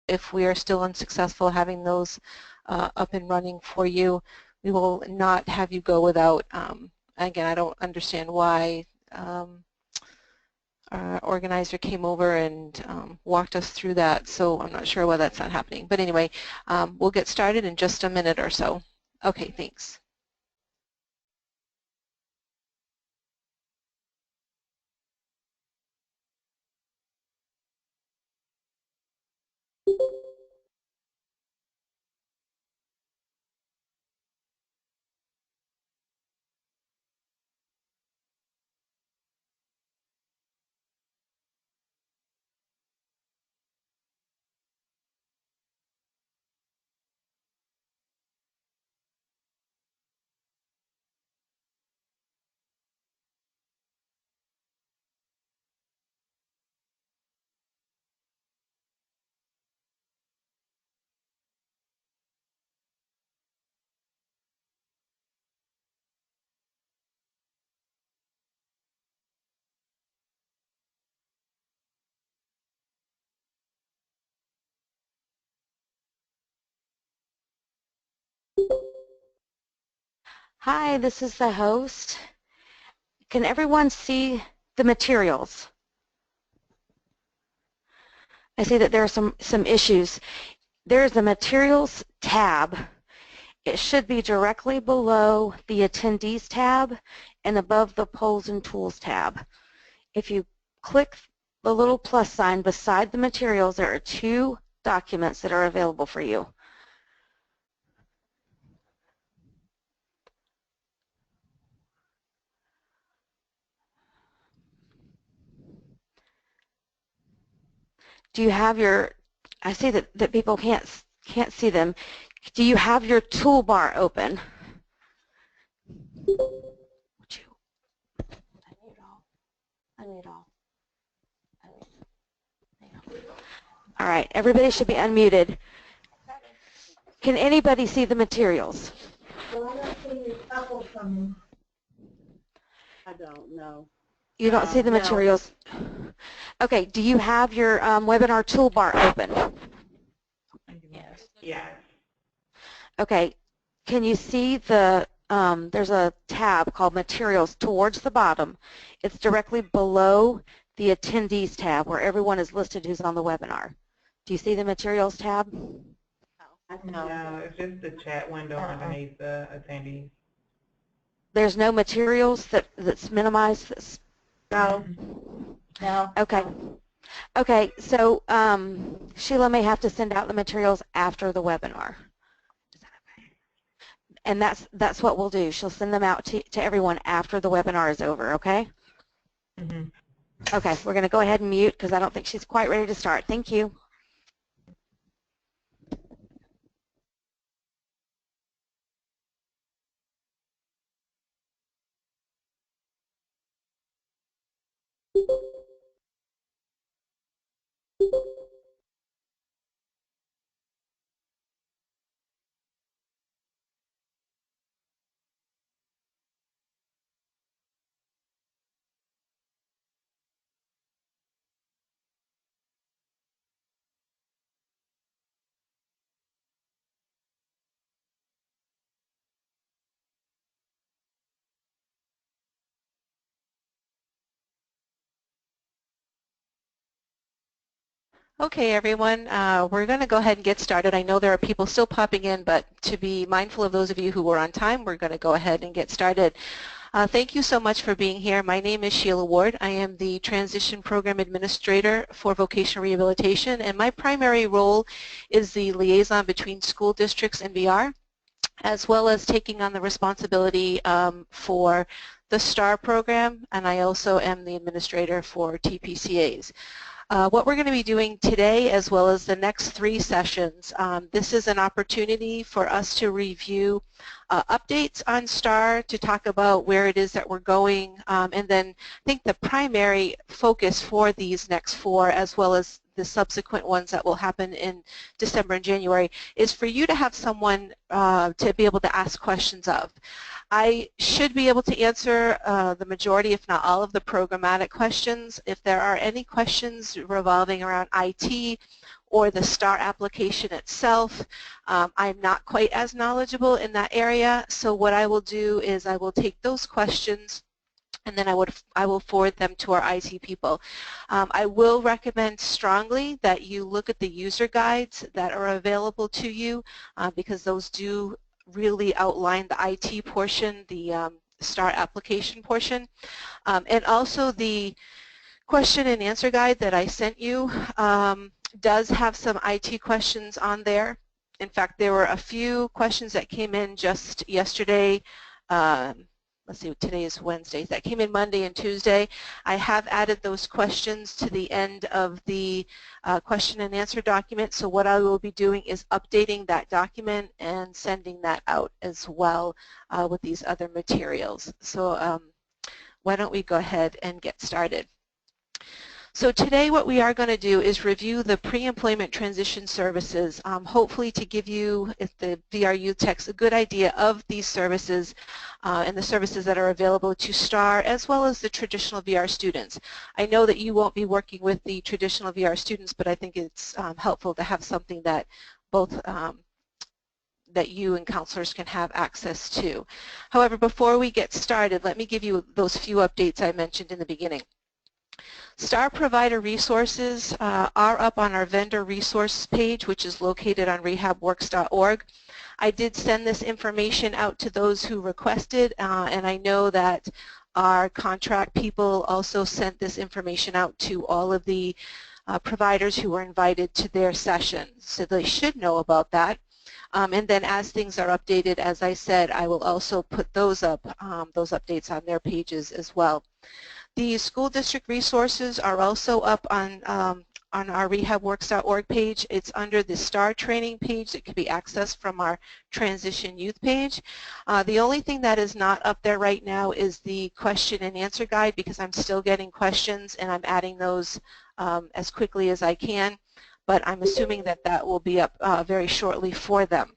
if we are still unsuccessful having those up and running for you, we will not have you go without, again, I don't understand why our organizer came over and walked us through that, so I'm not sure why that's not happening. But anyway, we'll get started in just a minute or so. Okay, thanks. Hi, this is the host. Can everyone see the materials? I see that there are some issues. There's a materials tab. It should be directly below the attendees tab and above the polls and tools tab. If you click the little plus sign beside the materials, there are 2 documents that are available for you. Do you have your, I see that people can't see them. Do you have your toolbar open? All right, everybody should be unmuted. Can anybody see the materials? I don't know. You don't see the materials? Okay, do you have your webinar toolbar open? Yes. Yes. Okay, can you see the, there's a tab called Materials towards the bottom. It's directly below the Attendees tab where everyone is listed who's on the webinar. Do you see the Materials tab? No, it's just the chat window underneath the attendees. There's no materials that's minimized? No. No. Okay. Okay, so Sheila may have to send out the materials after the webinar. Is that okay? And that's what we'll do. She'll send them out to everyone after the webinar is over, okay? Mm-hmm. Okay, we're going to go ahead and mute because I don't think she's quite ready to start. Thank you. Okay, everyone, we're going to go ahead and get started. I know there are people still popping in, but to be mindful of those of you who were on time, we're going to go ahead and get started. Thank you so much for being here. My name is Sheila Ward. I am the Transition Program Administrator for Vocational Rehabilitation, and my primary role is the liaison between school districts and VR, as well as taking on the responsibility for the STAR program, and I also am the administrator for TPCAs. What we're going to be doing today, as well as the next 3 sessions, this is an opportunity for us to review updates on STAR, to talk about where it is that we're going, and then I think the primary focus for these next 4, as well as the subsequent ones that will happen in December and January, is for you to have someone to be able to ask questions of. I should be able to answer the majority, if not all, of the programmatic questions. If there are any questions revolving around IT or the STAR application itself. I'm not quite as knowledgeable in that area, so what I will do is I will take those questions and then I will forward them to our IT people. I will recommend strongly that you look at the user guides that are available to you because those do really outline the IT portion, the STAR application portion, and also the question and answer guide that I sent you does have some IT questions on there. In fact, there were a few questions that came in just yesterday. Let's see, today is Wednesday. That came in Monday and Tuesday. I have added those questions to the end of the question and answer document. So what I will be doing is updating that document and sending that out as well with these other materials. So why don't we go ahead and get started. So today what we are going to do is review the pre-employment transition services, hopefully to give you, if the VR Youth Techs, a good idea of these services and the services that are available to STAR as well as the traditional VR students. I know that you won't be working with the traditional VR students, but I think it's helpful to have something that both that you and counselors can have access to. However, before we get started, let me give you those few updates I mentioned in the beginning. STAR provider resources are up on our vendor resource page, which is located on rehabworks.org. I did send this information out to those who requested, and I know that our contract people also sent this information out to all of the providers who were invited to their session. So they should know about that. And then as things are updated, as I said, I will also put those up, those updates on their pages as well. The school district resources are also up on our rehabworks.org page. It's under the STAR training page that can be accessed from our transition youth page. The only thing that is not up there right now is the question and answer guide because I'm still getting questions and I'm adding those as quickly as I can, but I'm assuming that that will be up very shortly for them.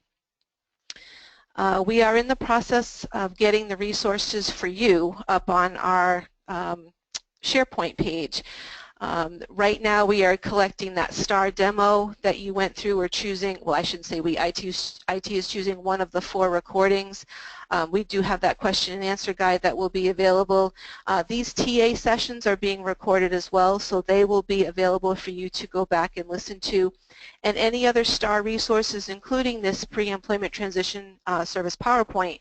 We are in the process of getting the resources for you up on our SharePoint page. Right now we are collecting that STAR demo that you went through. We're choosing, well I shouldn't say we, IT is choosing one of the 4 recordings. We do have that question and answer guide that will be available. These TA sessions are being recorded as well, so they will be available for you to go back and listen to. And any other STAR resources, including this pre-employment transition service PowerPoint,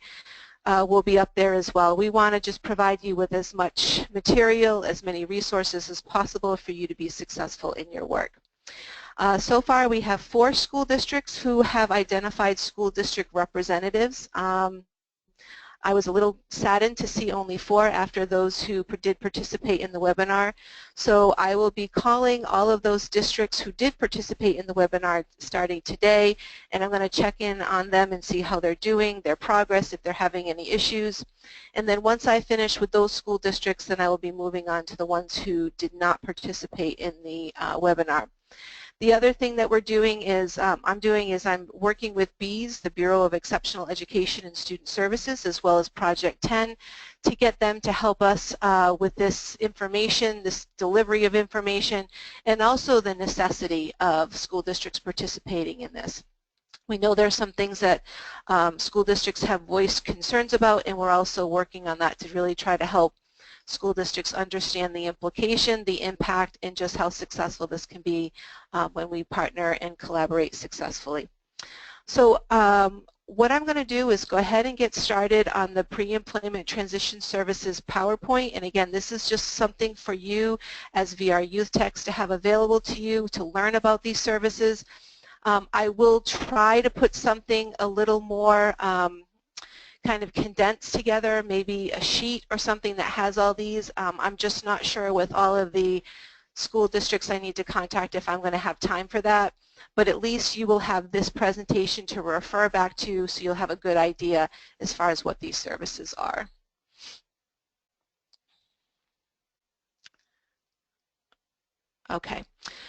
will be up there as well. We want to just provide you with as much material, as many resources as possible for you to be successful in your work. So far we have 4 school districts who have identified school district representatives. I was a little saddened to see only 4 after those who did participate in the webinar. So I will be calling all of those districts who did participate in the webinar starting today, and I'm going to check in on them and see how they're doing, their progress, if they're having any issues. And then once I finish with those school districts, then I will be moving on to the ones who did not participate in the webinar. The other thing that we're doing is, I'm working with BEES, the Bureau of Exceptional Education and Student Services, as well as Project 10, to get them to help us with this information, this delivery of information, and also the necessity of school districts participating in this. We know there are some things that school districts have voiced concerns about, and we're also working on that to really try to help school districts understand the implication, the impact, and just how successful this can be when we partner and collaborate successfully. So what I'm going to do is go ahead and get started on the pre-employment transition services PowerPoint. And again, this is just something for you as VR Youth Techs to have available to you to learn about these services. I will try to put something a little more kind of condensed together, maybe a sheet or something that has all these. I'm just not sure with all of the school districts I need to contact if I'm going to have time for that. But at least you will have this presentation to refer back to, so you'll have a good idea as far as what these services are. Okay,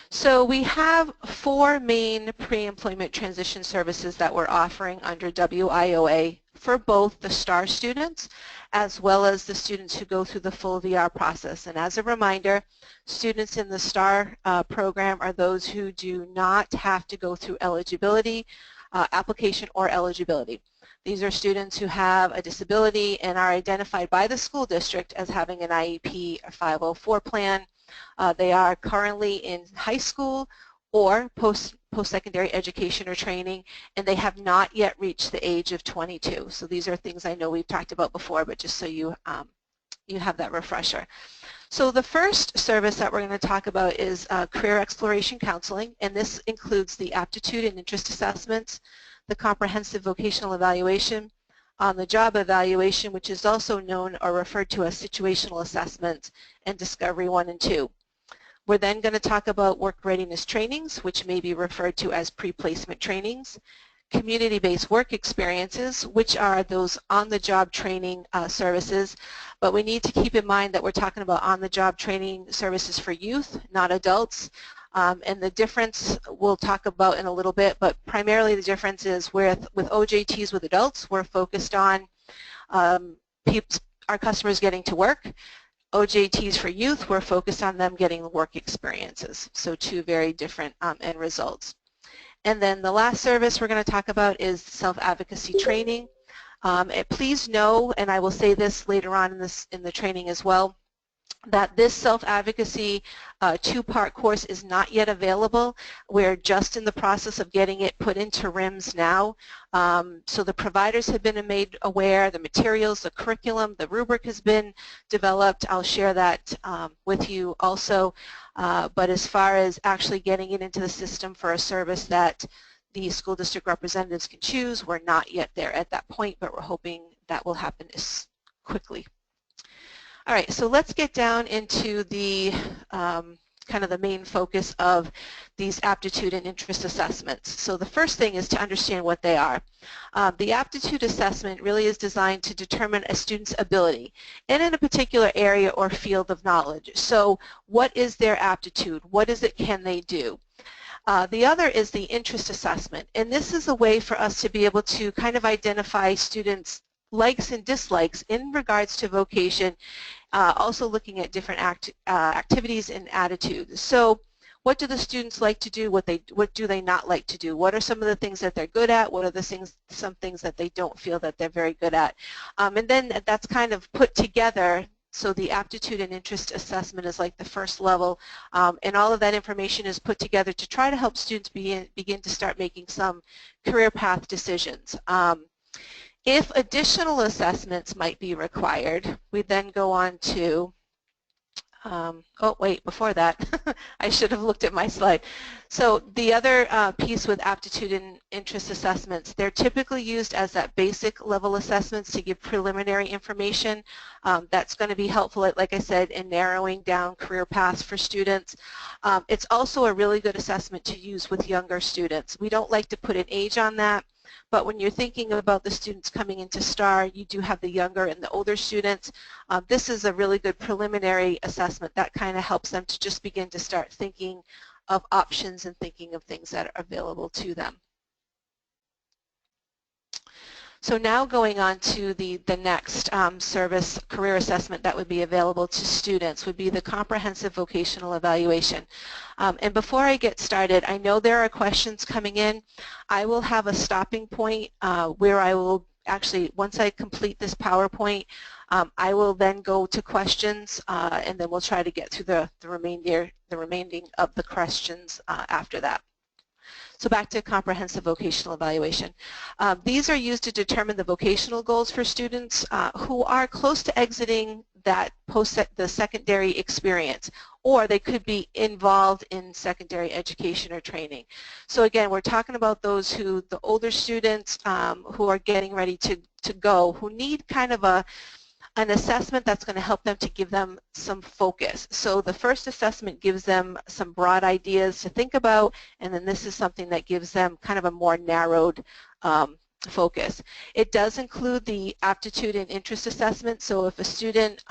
so we have 4 main pre-employment transition services that we're offering under WIOA for both the STAR students as well as the students who go through the full VR process. And as a reminder, students in the STAR program are those who do not have to go through eligibility, application or eligibility. These are students who have a disability and are identified by the school district as having an IEP or 504 plan. They are currently in high school or post-secondary education or training, and they have not yet reached the age of 22. So these are things I know we've talked about before, but just so you have that refresher. So the first service that we're going to talk about is career exploration counseling, and this includes the aptitude and interest assessments, the comprehensive vocational evaluation, on-the-job evaluation, which is also known or referred to as situational assessment, and Discovery 1 and 2. We're then going to talk about work readiness trainings, which may be referred to as pre-placement trainings, community-based work experiences, which are those on-the-job training services, but we need to keep in mind that we're talking about on-the-job training services for youth, not adults. And the difference we'll talk about in a little bit, but primarily the difference is with OJTs with adults, we're focused on our customers getting to work. OJTs for youth, we're focused on them getting work experiences. So 2 very different end results. And then the last service we're going to talk about is self-advocacy training. Please know, and I will say this later on in the training as well, that this self-advocacy 2-part course is not yet available. We're just in the process of getting it put into RIMS now. So the providers have been made aware, the materials, the curriculum, the rubric has been developed. I'll share that with you also. But as far as actually getting it into the system for a service that the school district representatives can choose, we're not yet there at that point, but we're hoping that will happen quickly. All right, so let's get down into the kind of the main focus of these aptitude and interest assessments. So the first thing is to understand what they are. The aptitude assessment really is designed to determine a student's ability and in a particular area or field of knowledge. So what is their aptitude? What is it can they do? The other is the interest assessment, and this is a way for us to be able to kind of identify students' likes and dislikes in regards to vocation, also looking at different activities and attitudes. So what do the students like to do? What do they not like to do? What are some of the things that they're good at? What are some things that they don't feel that they're very good at? And then that's kind of put together. So the aptitude and interest assessment is like the first level, and all of that information is put together to try to help students begin to start making some career path decisions. If additional assessments might be required, we then go on to, oh wait, before that, I should have looked at my slide. So the other piece with aptitude and interest assessments, they're typically used as that basic level assessments to give preliminary information. That's going to be helpful, like I said, in narrowing down career paths for students. It's also a really good assessment to use with younger students. We don't like to put an age on that, but when you're thinking about the students coming into STAR, you do have the younger and the older students. This is a really good preliminary assessment that kind of helps them to just begin to start thinking of options and thinking of things that are available to them. So now going on to the next service career assessment that would be available to students would be the comprehensive vocational evaluation. And before I get started, I know there are questions coming in. I will have a stopping point where I will actually, once I complete this PowerPoint, I will then go to questions and then we'll try to get through the remaining of the questions after that. So back to comprehensive vocational evaluation. These are used to determine the vocational goals for students who are close to exiting that the secondary experience, or they could be involved in secondary education or training. So again, we're talking about those who, the older students who are getting ready to go, who need kind of an assessment that's going to help them to give them some focus. So the first assessment gives them some broad ideas to think about, and then this is something that gives them kind of a more narrowed focus. It does include the aptitude and interest assessment, so if a student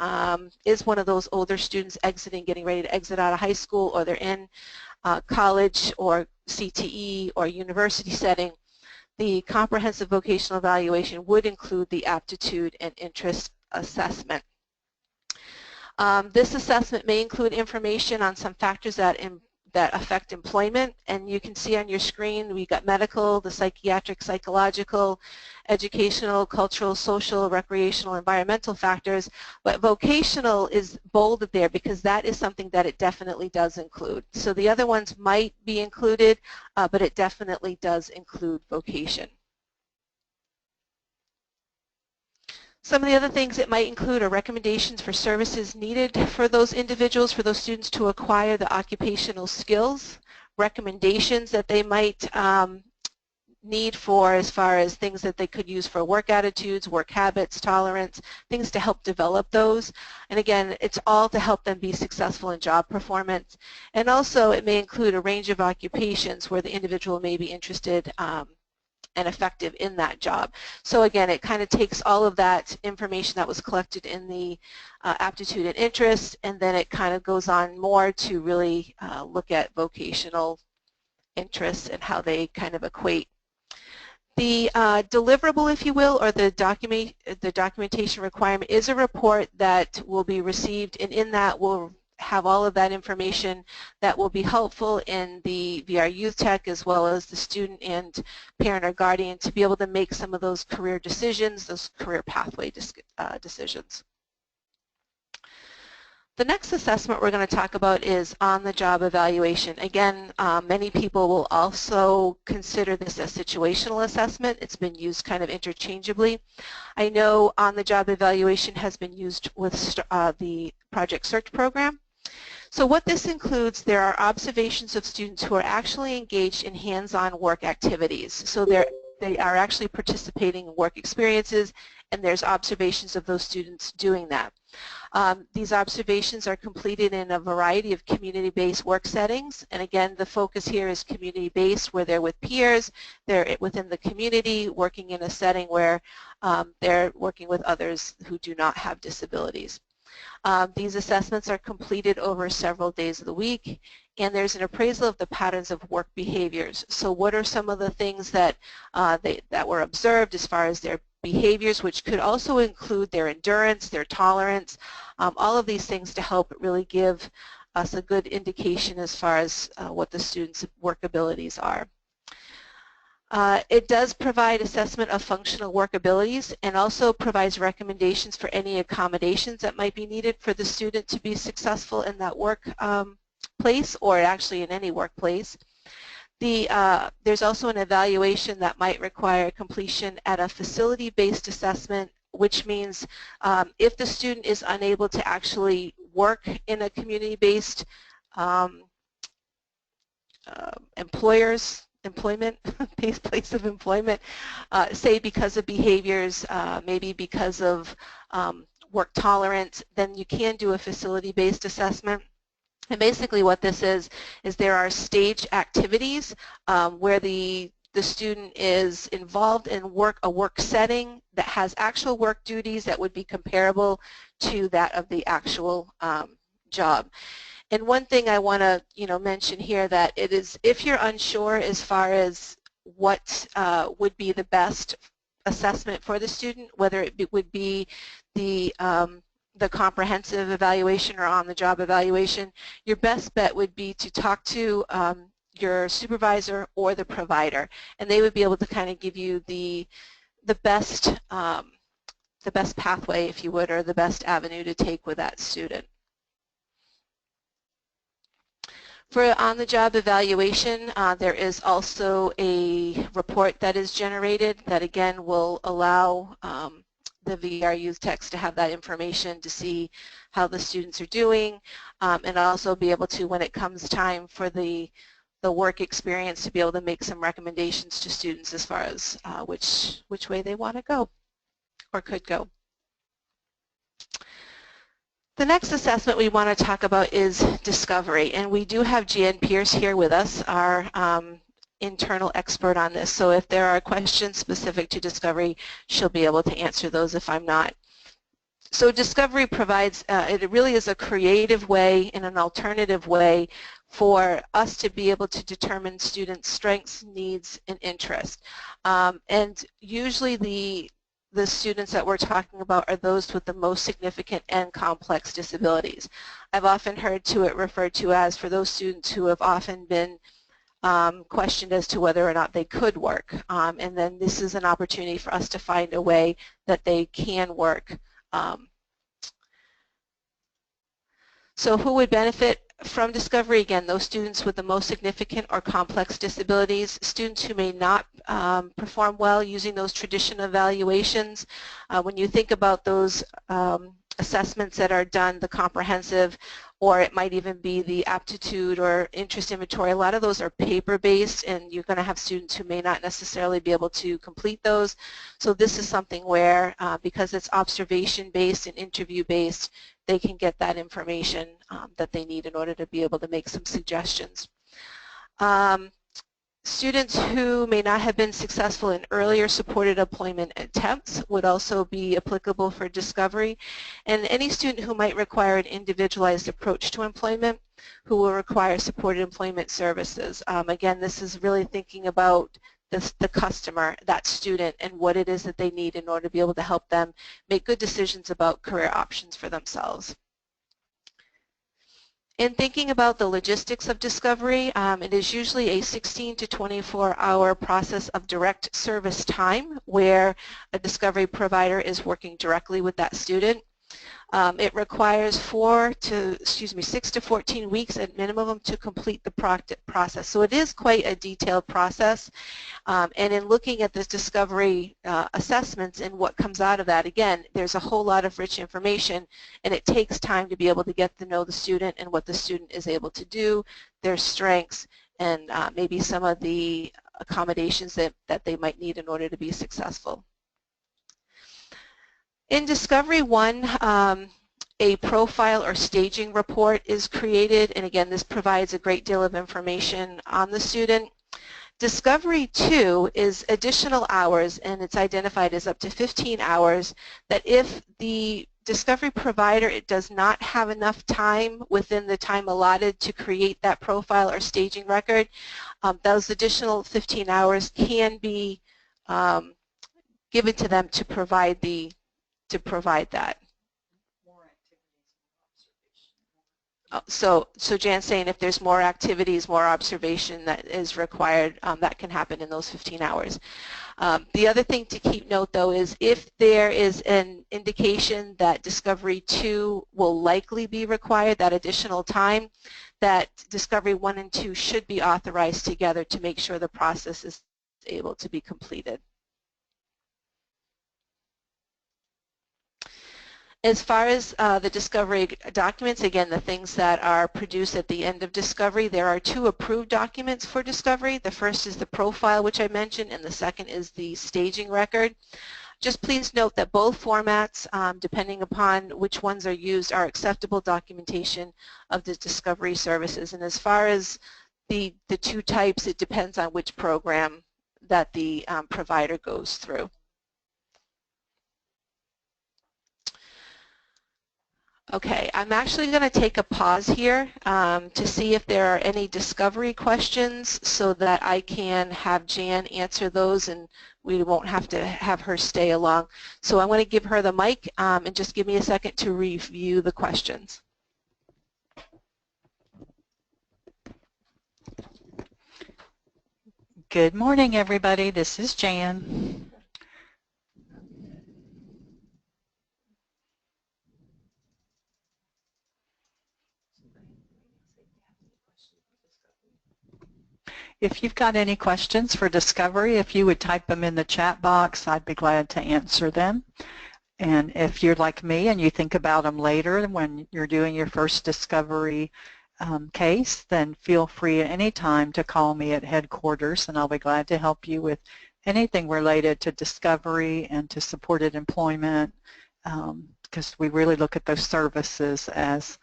is one of those older students exiting, getting ready to exit out of high school, or they're in college or CTE or university setting, the comprehensive vocational evaluation would include the aptitude and interest assessment. This assessment may include information on some factors that affect employment, and you can see on your screen we got medical, the psychiatric, psychological, educational, cultural, social, recreational, environmental factors, but vocational is bolded there because that is something that it definitely does include. So the other ones might be included, but it definitely does include vocation. Some of the other things it might include are recommendations for services needed for those individuals, for those students to acquire the occupational skills, recommendations that they might need for as far as things that they could use for work attitudes, work habits, tolerance, things to help develop those. And again, it's all to help them be successful in job performance. And also it may include a range of occupations where the individual may be interested and effective in that job. So again, it kind of takes all of that information that was collected in the aptitude and interest, and then it kind of goes on more to really look at vocational interests and how they kind of equate. The deliverable, if you will, or the documentation requirement is a report that will be received, and in that we'll have all of that information that will be helpful in the VR Youth Tech as well as the student and parent or guardian to be able to make some of those career decisions, those career pathway decisions. The next assessment we're going to talk about is on-the-job evaluation. Again, many people will also consider this a situational assessment. It's been used kind of interchangeably. I know on-the-job evaluation has been used with the Project Search program. So what this includes, there are observations of students who are actually engaged in hands-on work activities. So they are actually participating in work experiences, and there's observations of those students doing that. These observations are completed in a variety of community-based work settings, and again the focus here is community-based, where they're with peers, they're within the community, working in a setting where they're working with others who do not have disabilities. These assessments are completed over several days of the week, and there's an appraisal of the patterns of work behaviors. So what are some of the things that that were observed as far as their behaviors, which could also include their endurance, their tolerance, all of these things to help really give us a good indication as far as what the students' work abilities are. It does provide assessment of functional work abilities and also provides recommendations for any accommodations that might be needed for the student to be successful in that work place, or actually in any workplace. There's also an evaluation that might require completion at a facility-based assessment, which means if the student is unable to actually work in a community-based employment-based place of employment, say because of behaviors, maybe because of work tolerance, then you can do a facility-based assessment. And basically what this is there are staged activities where the student is involved in a work setting that has actual work duties that would be comparable to that of the actual job. And one thing I want to mention here that it is, if you're unsure as far as what would be the best assessment for the student, whether it would be the comprehensive evaluation or on-the-job evaluation, your best bet would be to talk to your supervisor or the provider, and they would be able to kind of give you the best pathway, if you would, or the best avenue to take with that student. For on-the-job evaluation, there is also a report that is generated that again will allow the VR Youth Techs to have that information to see how the students are doing, and also be able to, when it comes time for the work experience, to be able to make some recommendations to students as far as which way they want to go or could go. The next assessment we want to talk about is discovery, and we do have Jan Pierce here with us, our internal expert on this. So if there are questions specific to discovery, she'll be able to answer those if I'm not. So discovery provides, it really is a creative way and an alternative way for us to be able to determine students' strengths, needs, and interests. And usually the students that we're talking about are those with the most significant and complex disabilities. I've often heard it referred to as for those students who have often been questioned as to whether or not they could work. And then this is an opportunity for us to find a way that they can work. So who would benefit from discovery? Again, those students with the most significant or complex disabilities, students who may not perform well using those traditional evaluations. When you think about those assessments that are done, the comprehensive, or it might even be the aptitude or interest inventory, a lot of those are paper-based, and you're going to have students who may not necessarily be able to complete those. So this is something where, because it's observation-based and interview-based, they can get that information that they need in order to be able to make some suggestions. Students who may not have been successful in earlier supported employment attempts would also be applicable for discovery, and any student who might require an individualized approach to employment who will require supported employment services. Again, this is really thinking about the customer, that student, and what it is that they need in order to be able to help them make good decisions about career options for themselves. In thinking about the logistics of discovery, it is usually a 16 to 24-hour process of direct service time where a discovery provider is working directly with that student. It requires 6 to 14 weeks at minimum to complete the process. So it is quite a detailed process. And in looking at this discovery assessments and what comes out of that, again, there's a whole lot of rich information, and it takes time to be able to get to know the student and what the student is able to do, their strengths, and maybe some of the accommodations that they might need in order to be successful. In Discovery 1, a profile or staging report is created, and again, this provides a great deal of information on the student. Discovery 2 is additional hours, and it's identified as up to 15 hours that if the discovery provider does not have enough time within the time allotted to create that profile or staging record, those additional 15 hours can be given to them to provide that. So Jan's saying if there's more activities, more observation that is required, that can happen in those 15 hours. The other thing to keep note, though, is if there is an indication that Discovery 2 will likely be required, that additional time, that Discovery 1 and 2 should be authorized together to make sure the process is able to be completed. As far as the discovery documents, again, the things that are produced at the end of discovery, there are 2 approved documents for discovery. The first is the profile, which I mentioned, and the second is the staging record. Just please note that both formats, depending upon which ones are used, are acceptable documentation of the discovery services. And as far as the 2 types, it depends on which program that the provider goes through. Okay, I'm actually going to take a pause here to see if there are any discovery questions so that I can have Jan answer those and we won't have to have her stay along. So I'm going to give her the mic and just give me a second to review the questions. Good morning, everybody. This is Jan. If you've got any questions for discovery, if you would type them in the chat box, I'd be glad to answer them. And if you're like me and you think about them later when you're doing your first discovery case, then feel free at any time to call me at headquarters, and I'll be glad to help you with anything related to discovery and to supported employment, because we really look at those services as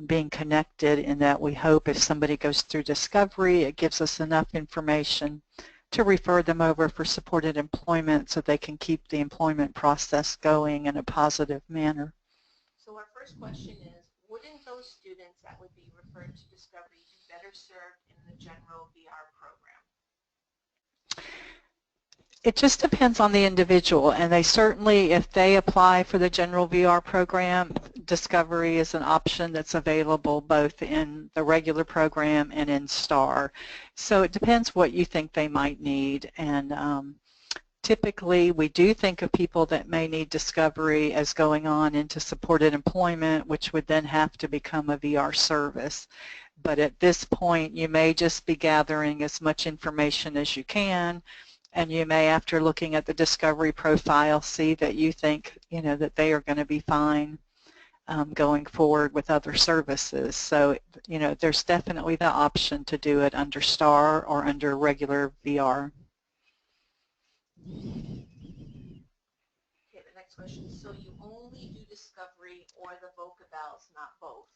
being connected, in that we hope if somebody goes through discovery, it gives us enough information to refer them over for supported employment so they can keep the employment process going in a positive manner. So our first question is, wouldn't those students that would be referred to discovery be better served in the general VR program? It just depends on the individual, and they certainly, if they apply for the general VR program, discovery is an option that's available both in the regular program and in STAR. So it depends what you think they might need, and typically we do think of people that may need discovery as going on into supported employment, which would then have to become a VR service. But at this point, you may just be gathering as much information as you can, and you may, after looking at the discovery profile, see that you think, that they are going to be fine going forward with other services. So, there's definitely the option to do it under STAR or under regular VR. Okay, the next question. So you only do discovery or the vocabals, not both?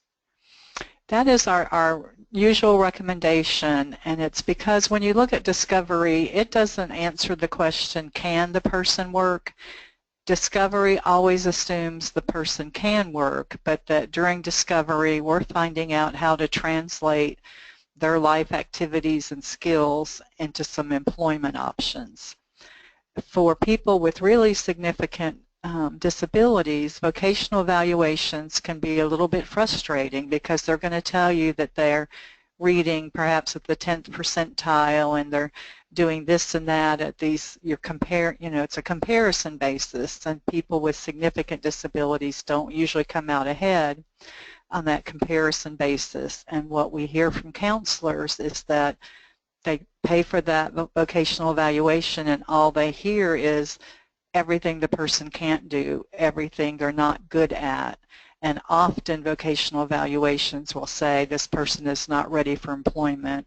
That is our usual recommendation, and it's because when you look at discovery, it doesn't answer the question, can the person work? Discovery always assumes the person can work, but that during discovery we're finding out how to translate their life activities and skills into some employment options. For people with really significant disabilities, vocational evaluations can be a little bit frustrating because they're going to tell you that they're reading perhaps at the 10th percentile and they're doing this and that at these, it's a comparison basis, and people with significant disabilities don't usually come out ahead on that comparison basis. And what we hear from counselors is that they pay for that vocational evaluation and all they hear is everything the person can't do, everything they're not good at. And often vocational evaluations will say this person is not ready for employment.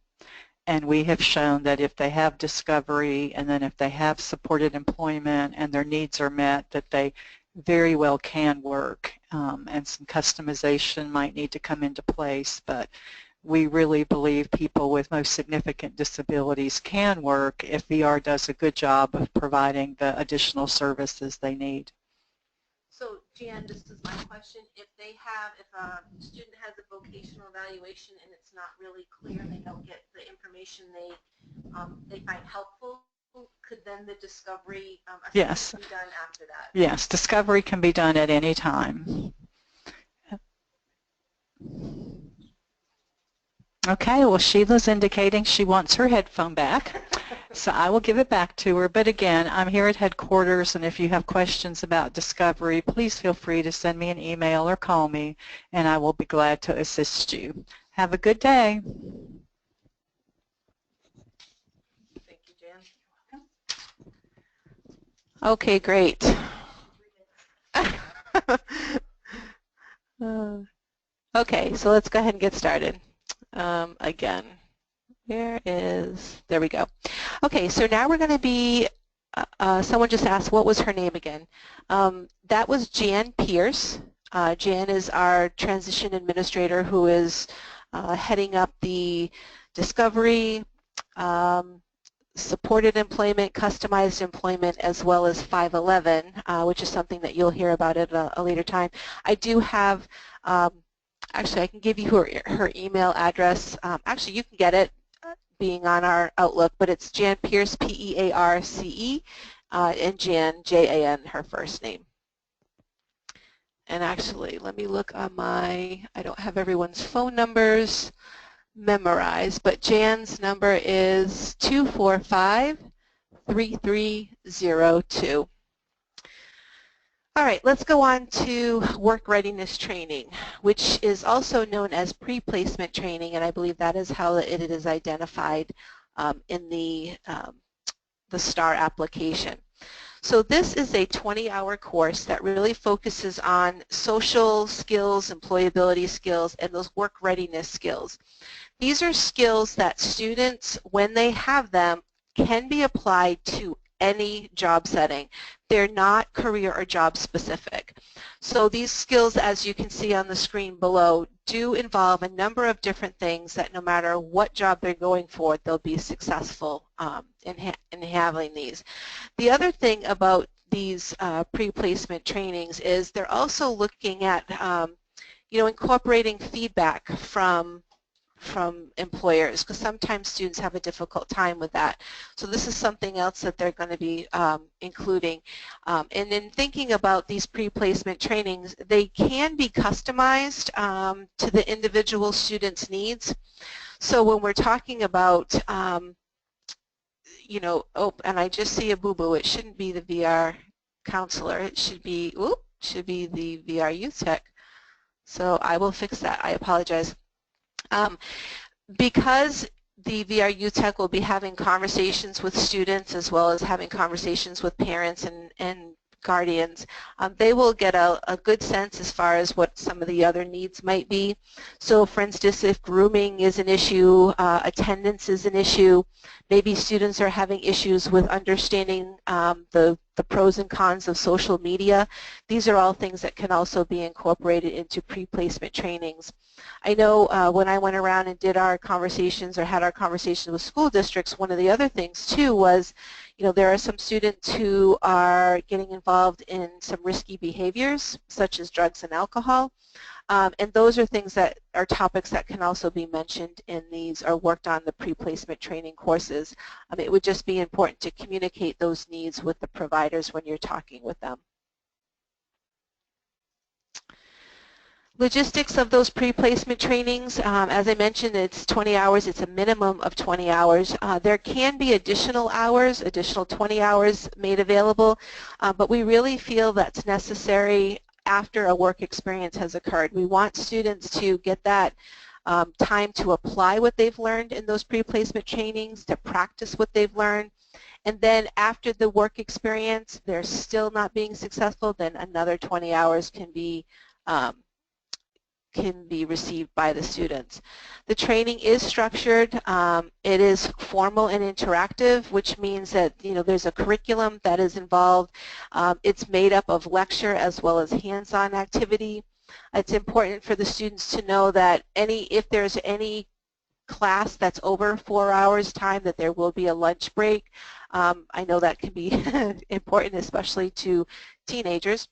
And we have shown that if they have discovery and then if they have supported employment and their needs are met, that they very well can work. And some customization might need to come into place, but we really believe people with most significant disabilities can work if VR does a good job of providing the additional services they need. So Jan, this is my question. If a student has a vocational evaluation and it's not really clear and they don't get the information they find helpful, could then the discovery yes. be done after that? Yes, discovery can be done at any time. Okay, well, Sheila's indicating she wants her headphone back, so I will give it back to her. But again, I'm here at headquarters, and if you have questions about discovery, please feel free to send me an email or call me, and I will be glad to assist you. Have a good day. Thank you, Jan. Okay, great. Okay, so let's go ahead and get started. Again, there we go. Okay, so now we're going to be, someone just asked what was her name again. That was Jan Pierce. Jan is our transition administrator who is heading up the discovery, supported employment, customized employment, as well as 511, which is something that you'll hear about at a later time. I do have actually, I can give you her email address. Actually, you can get it being on our Outlook, but it's Jan Pierce, P-E-A-R-C-E, and Jan, J-A-N, her first name. And actually, let me look on I don't have everyone's phone numbers memorized, but Jan's number is 245-3302. All right, let's go on to work readiness training, which is also known as pre-placement training, and I believe that is how it is identified in the STAR application. So this is a 20-hour course that really focuses on social skills, employability skills, and those work readiness skills. These are skills that students, when they have them, can be applied to any job setting. They're not career or job specific. So these skills, as you can see on the screen below, do involve a number of different things that no matter what job they're going for, they'll be successful in having these. The other thing about these pre-placement trainings is they're also looking at incorporating feedback from employers, because sometimes students have a difficult time with that. So this is something else that they're going to be including. And in thinking about these pre-placement trainings, they can be customized to the individual student's needs. So when we're talking about, and I just see a boo-boo, it shouldn't be the VR counselor, it should be the VR youth tech. So I will fix that, I apologize. Because the VR youth tech will be having conversations with students as well as having conversations with parents and guardians, they will get a good sense as far as what some of the other needs might be. So for instance, if grooming is an issue, attendance is an issue, maybe students are having issues with understanding the pros and cons of social media. These are all things that can also be incorporated into pre-placement trainings. I know when I went around and did our conversations or had our conversations with school districts, one of the other things too was, there are some students who are getting involved in some risky behaviors such as drugs and alcohol, and those are things that are topics that can also be mentioned in these or worked on the pre-placement training courses. It would just be important to communicate those needs with the providers when you're talking with them. Logistics of those pre-placement trainings, as I mentioned, it's 20 hours. It's a minimum of 20 hours. There can be additional hours, additional 20 hours made available, but we really feel that's necessary after a work experience has occurred. We want students to get that time to apply what they've learned in those pre-placement trainings, to practice what they've learned, and then after the work experience, they're still not being successful, then another 20 hours can be received by the students. The training is structured. It is formal and interactive, which means that there's a curriculum that is involved. It's made up of lecture as well as hands-on activity. It's important for the students to know that if there's any class that's over 4 hours time, that there will be a lunch break. I know that can be important, especially to teenagers.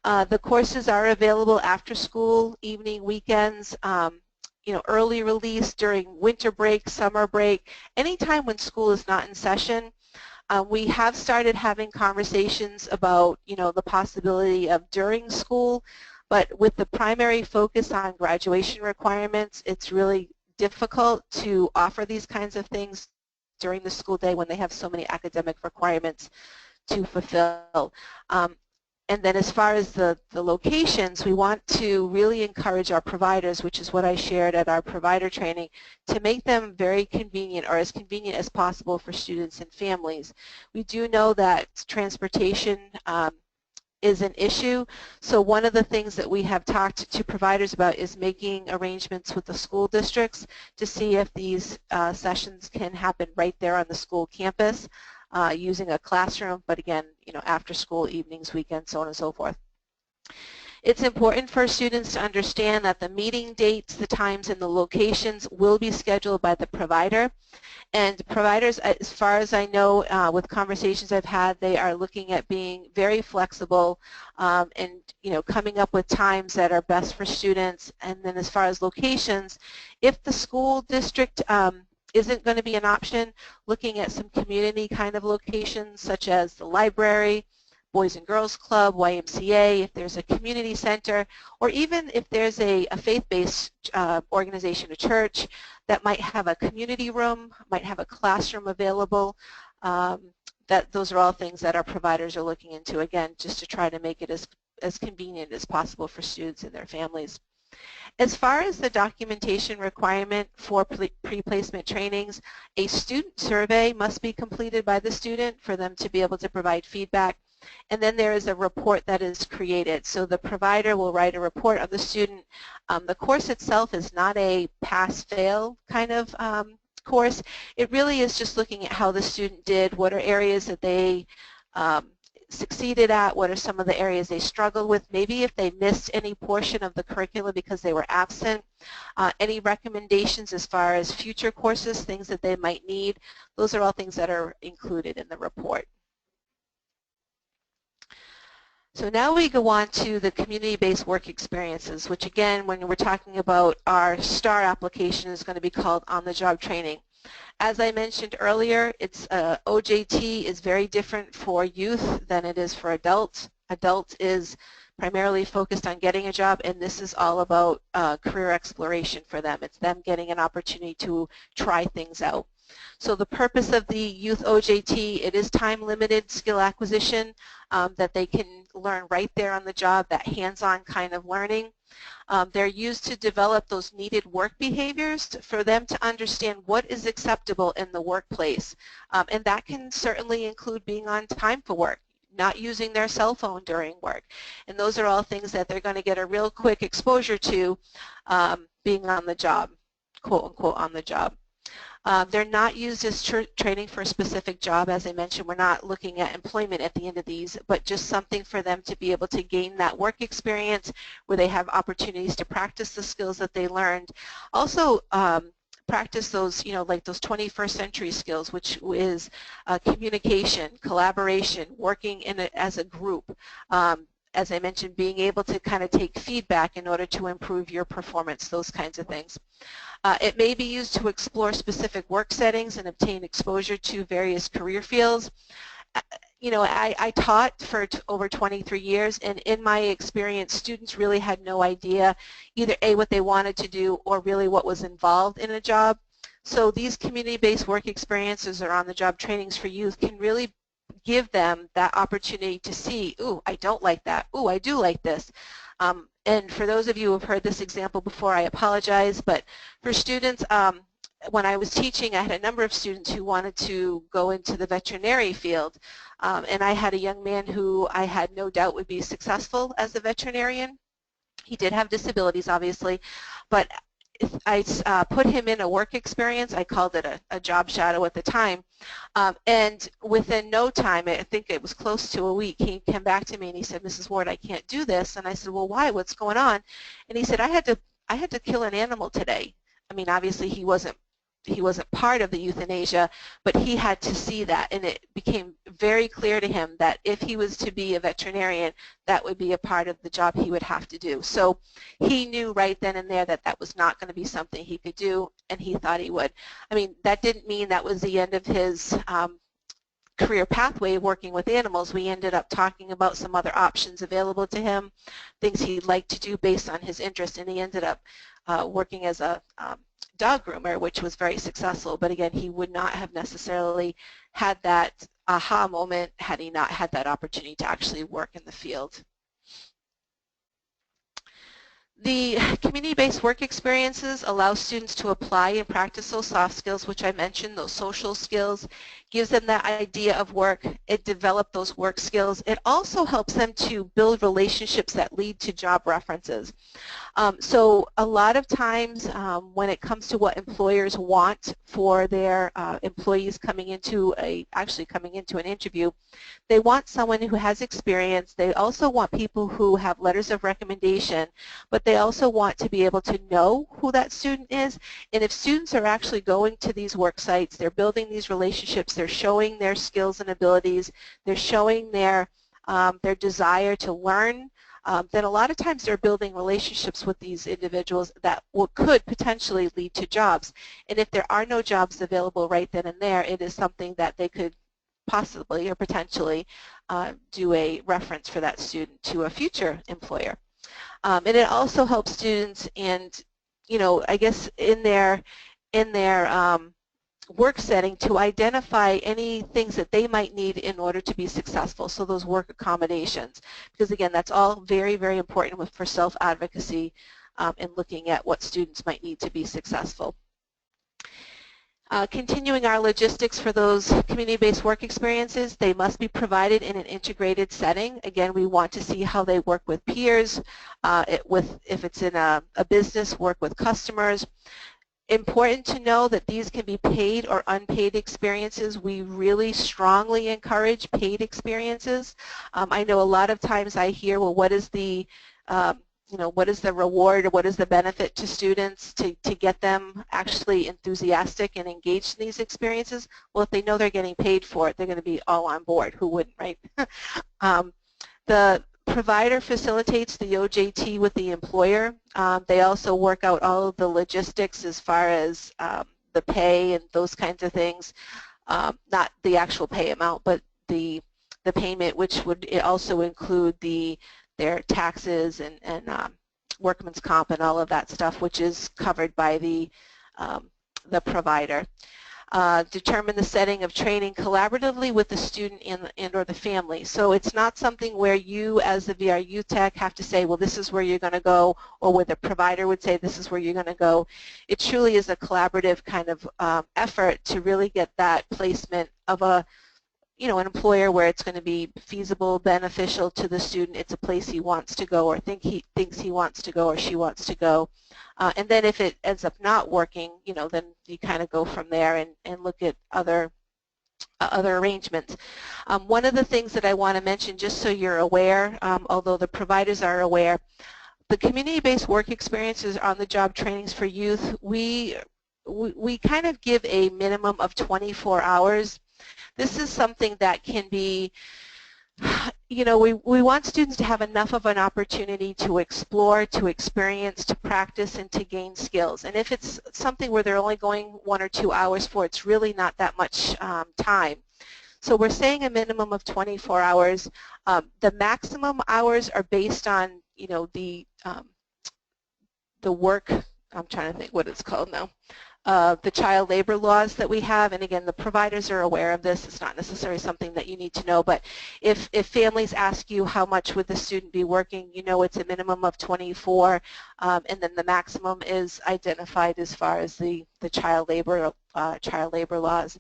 The courses are available after school, evening, weekends, early release during winter break, summer break, anytime when school is not in session. We have started having conversations about, the possibility of during school, but with the primary focus on graduation requirements, it's really difficult to offer these kinds of things during the school day when they have so many academic requirements to fulfill. And then as far as the locations, we want to really encourage our providers, which is what I shared at our provider training, to make them very convenient or as convenient as possible for students and families. We do know that transportation is an issue, so one of the things that we have talked to providers about is making arrangements with the school districts to see if these sessions can happen right there on the school campus. Using a classroom, but again, after school, evenings, weekends, so on and so forth. It's important for students to understand that the meeting dates, the times, and the locations will be scheduled by the provider. And providers, as far as I know, with conversations I've had, they are looking at being very flexible and coming up with times that are best for students. And then as far as locations, if the school district isn't going to be an option, looking at some community kind of locations such as the library, Boys and Girls Club, YMCA, if there's a community center, or even if there's a faith-based organization, a church that might have a community room, might have a classroom available, those are all things that our providers are looking into, again, just to try to make it as convenient as possible for students and their families. As far as the documentation requirement for pre-placement trainings, a student survey must be completed by the student for them to be able to provide feedback, and then there is a report that is created. So the provider will write a report of the student. The course itself is not a pass-fail kind of course, it really is just looking at how the student did, what are areas that they succeeded at, what are some of the areas they struggled with, maybe if they missed any portion of the curriculum because they were absent, any recommendations as far as future courses, things that they might need. Those are all things that are included in the report. So now we go on to the community-based work experiences, which again, when we're talking about our STAR application, is going to be called on-the-job training. As I mentioned earlier, it's OJT is very different for youth than it is for adults. Adults is primarily focused on getting a job, and this is all about career exploration for them. It's them getting an opportunity to try things out. So the purpose of the youth OJT, it is time-limited skill acquisition that they can learn right there on the job, that hands-on kind of learning. They're used to develop those needed work behaviors for them to understand what is acceptable in the workplace. And that can certainly include being on time for work, not using their cell phone during work. And those are all things that they're going to get a real quick exposure to being on the job, quote unquote on the job. They're not used as training for a specific job. As I mentioned, we're not looking at employment at the end of these, but just something for them to be able to gain that work experience where they have opportunities to practice the skills that they learned. Also, practice those, like those 21st century skills, which is communication, collaboration, working as a group. As I mentioned, being able to kind of take feedback in order to improve your performance, those kinds of things. It may be used to explore specific work settings and obtain exposure to various career fields. I taught for over 23 years, and in my experience, students really had no idea either A, what they wanted to do, or really what was involved in a job. So these community-based work experiences or on-the-job trainings for youth can really give them that opportunity to see, ooh, I don't like that, ooh, I do like this. And for those of you who have heard this example before, I apologize, but for students, when I was teaching, I had a number of students who wanted to go into the veterinary field, and I had a young man who I had no doubt would be successful as a veterinarian. He did have disabilities, obviously, but I put him in a work experience. I called it a job shadow at the time, and within no time, I think it was close to a week, he came back to me and he said, Mrs. Ward, I can't do this. And I said, well, why? What's going on? And he said, I had to kill an animal today. I mean, obviously he wasn't part of the euthanasia, but he had to see that, and it became very clear to him that if he was to be a veterinarian, that would be a part of the job he would have to do. So he knew right then and there that that was not going to be something he could do, and he thought he would. I mean, that didn't mean that was the end of his career pathway working with animals. We ended up talking about some other options available to him, things he'd like to do based on his interest, and he ended up working as a dog groomer, which was very successful, but again, he would not have necessarily had that aha moment had he not had that opportunity to actually work in the field. The community-based work experiences allow students to apply and practice those soft skills, which I mentioned, those social skills, gives them that idea of work. It develops those work skills. It also helps them to build relationships that lead to job references. So a lot of times when it comes to what employers want for their employees coming into an interview, they want someone who has experience. They also want people who have letters of recommendation, but they also want to be able to know who that student is. And if students are actually going to these work sites, they're building these relationships, they're showing their skills and abilities, they're showing their desire to learn, then a lot of times they're building relationships with these individuals that could potentially lead to jobs. And if there are no jobs available right then and there, it is something that they could possibly or potentially do a reference for that student to a future employer. And it also helps students, and I guess in their work setting, to identify any things that they might need in order to be successful, so those work accommodations, because again, that's all very, very important for self-advocacy and looking at what students might need to be successful. Continuing our logistics for those community-based work experiences, they must be provided in an integrated setting. Again, we want to see how they work with peers, if it's in a business, work with customers. Important to know that these can be paid or unpaid experiences. We really strongly encourage paid experiences. I know a lot of times I hear, well, what is the what is the reward or what is the benefit to students to get them actually enthusiastic and engaged in these experiences? Well, if they know they're getting paid for it, they're going to be all on board. Who wouldn't, right? The provider facilitates the OJT with the employer. They also work out all of the logistics as far as the pay and those kinds of things. Not the actual pay amount, but the payment, which would also include their taxes and workman's comp and all of that stuff, which is covered by the provider. Determine the setting of training collaboratively with the student and or the family. So it's not something where you as the VRU tech have to say, well, this is where you're going to go, or where the provider would say this is where you're going to go. It truly is a collaborative kind of effort to really get that placement of an employer where it's going to be feasible, beneficial to the student. It's a place he wants to go or thinks he wants to go or she wants to go. And then if it ends up not working, then you kind of go from there and look at other arrangements. One of the things that I want to mention, just so you're aware, although the providers are aware, the community-based work experiences on-the-job trainings for youth, we kind of give a minimum of 24 hours. This is something that can be, we want students to have enough of an opportunity to explore, to experience, to practice, and to gain skills. And if it's something where they're only going 1 or 2 hours for, it's really not that much time. So we're saying a minimum of 24 hours. The maximum hours are based on, the work, I'm trying to think what it's called now. The child labor laws that we have, and again, the providers are aware of this. It's not necessarily something that you need to know, but if families ask you how much would the student be working, it's a minimum of 24, and then the maximum is identified as far as the child labor laws.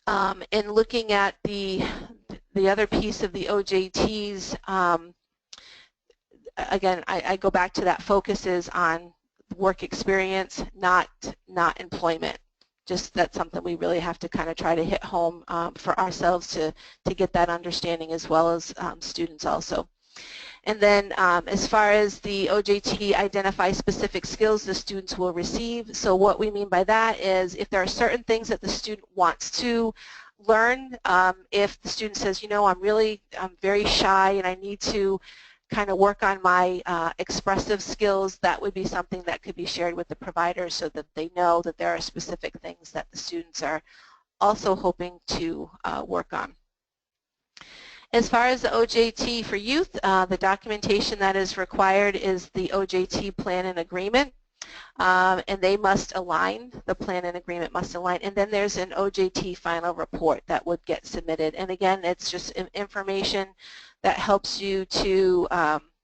And looking at the other piece of the OJTs, again, I go back to that focus is on work experience, not employment. Just that's something we really have to kind of try to hit home for ourselves to get that understanding, as well as students also. And then as far as the OJT identifies specific skills the students will receive. So what we mean by that is if there are certain things that the student wants to learn, if the student says, I'm very shy and I need to kind of work on my expressive skills, that would be something that could be shared with the provider so that they know that there are specific things that the students are also hoping to work on. As far as the OJT for youth, the documentation that is required is the OJT plan and agreement, and they must align, the plan and agreement must align, and then there's an OJT final report that would get submitted. And again, it's just information that helps you to,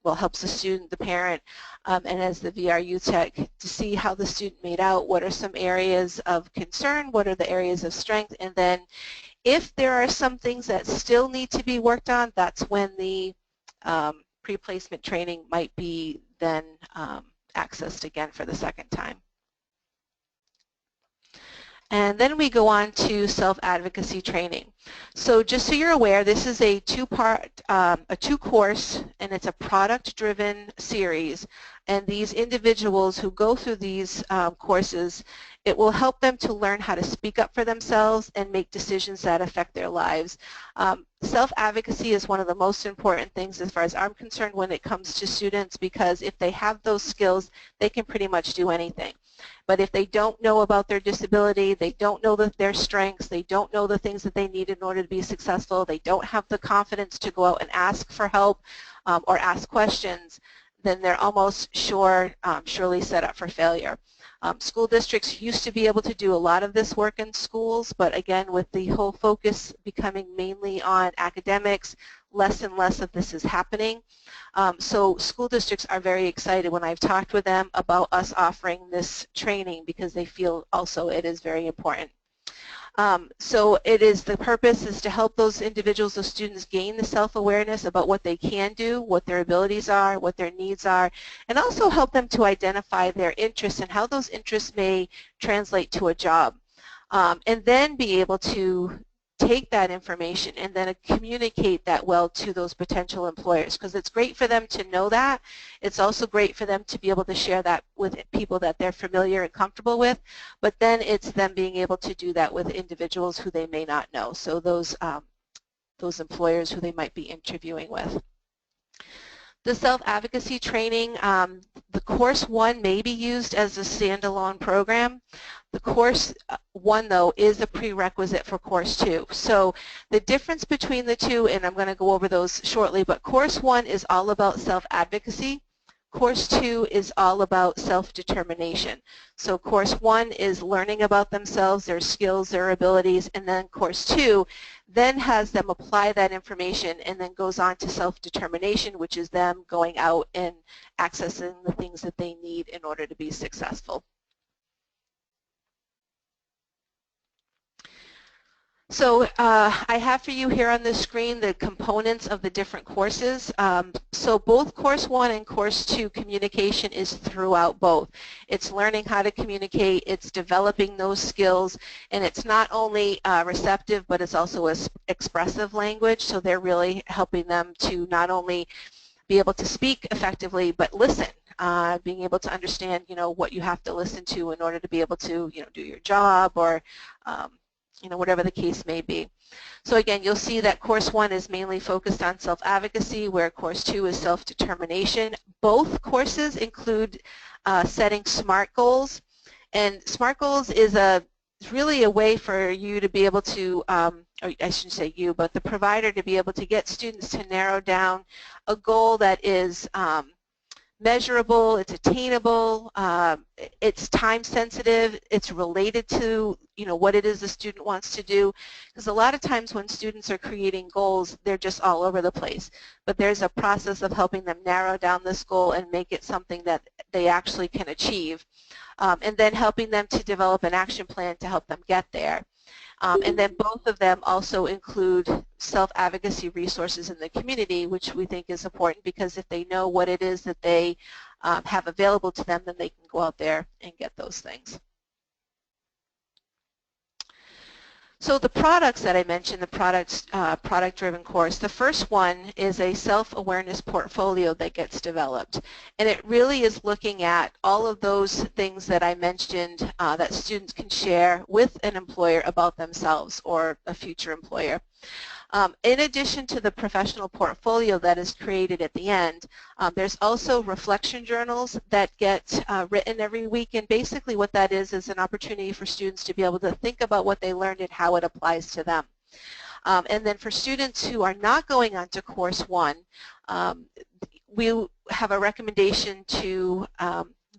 helps the student, the parent, and as the VRU tech to see how the student made out, what are some areas of concern, what are the areas of strength, and then if there are some things that still need to be worked on, that's when the pre-placement training might be then accessed again for the second time. And then we go on to self-advocacy training. So just so you're aware, this is a two-course, and it's a product-driven series. And these individuals who go through these courses, it will help them to learn how to speak up for themselves and make decisions that affect their lives. Self-advocacy is one of the most important things as far as I'm concerned when it comes to students, because if they have those skills, they can pretty much do anything. But if they don't know about their disability, they don't know their strengths, they don't know the things that they need in order to be successful, they don't have the confidence to go out and ask for help or ask questions, then they're almost surely set up for failure. School districts used to be able to do a lot of this work in schools, but again, with the whole focus becoming mainly on academics, less and less of this is happening. So school districts are very excited when I've talked with them about us offering this training, because they feel also it is very important. So the purpose is to help those individuals, those students, gain the self-awareness about what they can do, what their abilities are, what their needs are, and also help them to identify their interests and how those interests may translate to a job. And then be able to take that information and then communicate that well to those potential employers, because it's great for them to know that. It's also great for them to be able to share that with people that they're familiar and comfortable with, but then it's them being able to do that with individuals who they may not know, so those employers who they might be interviewing with. The self-advocacy training, the course 1 may be used as a standalone program. The course 1, though, is a prerequisite for course 2. So the difference between the two, and I'm going to go over those shortly, but course 1 is all about self-advocacy. Course 2 is all about self-determination. So course 1 is learning about themselves, their skills, their abilities, and then course 2 then has them apply that information and then goes on to self-determination, which is them going out and accessing the things that they need in order to be successful. So I have for you here on the screen the components of the different courses. So both Course 1 and Course 2 communication is throughout both. It's learning how to communicate, it's developing those skills, and it's not only receptive, but it's also expressive language. So they're really helping them to not only be able to speak effectively, but listen. Being able to understand, what you have to listen to in order to be able to, do your job, or whatever the case may be. So again, you'll see that Course 1 is mainly focused on self-advocacy, where Course 2 is self-determination. Both courses include setting SMART goals, and SMART goals is really a way for you to be able to, or I shouldn't say you, but the provider to be able to get students to narrow down a goal that is measurable, it's attainable, it's time sensitive, it's related to what it is the student wants to do, because a lot of times when students are creating goals, they're just all over the place, but there's a process of helping them narrow down this goal and make it something that they actually can achieve, and then helping them to develop an action plan to help them get there. And then both of them also include self-advocacy resources in the community, which we think is important, because if they know what it is that they have available to them, then they can go out there and get those things. So the products that I mentioned, the product-driven course, the first one is a self-awareness portfolio that gets developed. And it really is looking at all of those things that I mentioned that students can share with an employer about themselves or a future employer. In addition to the professional portfolio that is created at the end, there's also reflection journals that get written every week, and basically what that is an opportunity for students to be able to think about what they learned and how it applies to them. And then for students who are not going on to Course 1, we have a recommendation to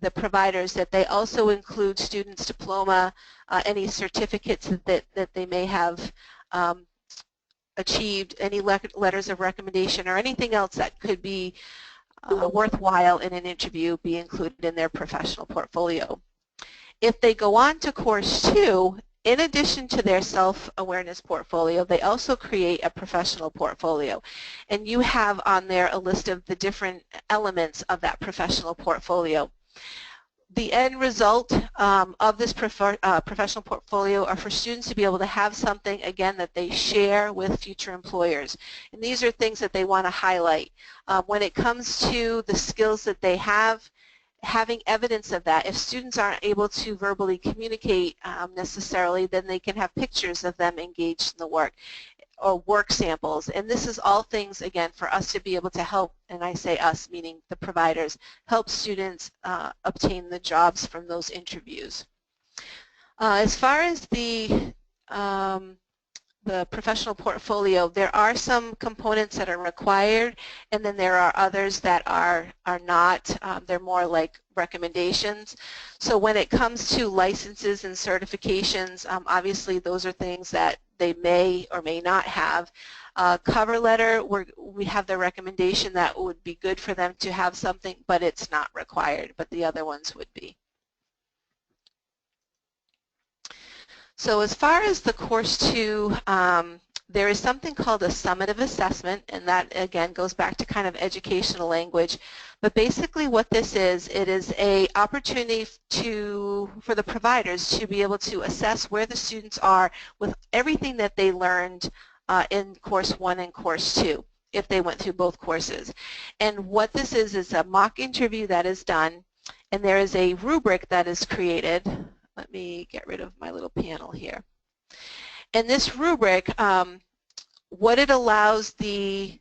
the providers that they also include students' diploma, any certificates that they may have achieved, any letters of recommendation, or anything else that could be worthwhile in an interview be included in their professional portfolio. If they go on to Course 2, in addition to their self-awareness portfolio, they also create a professional portfolio. And you have on there a list of the different elements of that professional portfolio. The end result of this professional portfolio are for students to be able to have something, again, that they share with future employers. And these are things that they want to highlight. When it comes to the skills that they have, having evidence of that. If students aren't able to verbally communicate necessarily, then they can have pictures of them engaged in the work, or work samples. And this is all things, again, for us to be able to help, and I say us, meaning the providers, help students obtain the jobs from those interviews. As far as the professional portfolio, there are some components that are required, and then there are others that are not. They're more like recommendations. So when it comes to licenses and certifications, obviously those are things that they may or may not have. Cover letter, we have the recommendation that would be good for them to have something, but it's not required, but the other ones would be. So as far as the Course 2, there is something called a summative assessment, and that again goes back to kind of educational language. But basically what this is, it is an opportunity for the providers to be able to assess where the students are with everything that they learned in Course 1 and Course 2, if they went through both courses. And what this is a mock interview that is done, and there is a rubric that is created. Let me get rid of my little panel here. And this rubric, what it allows the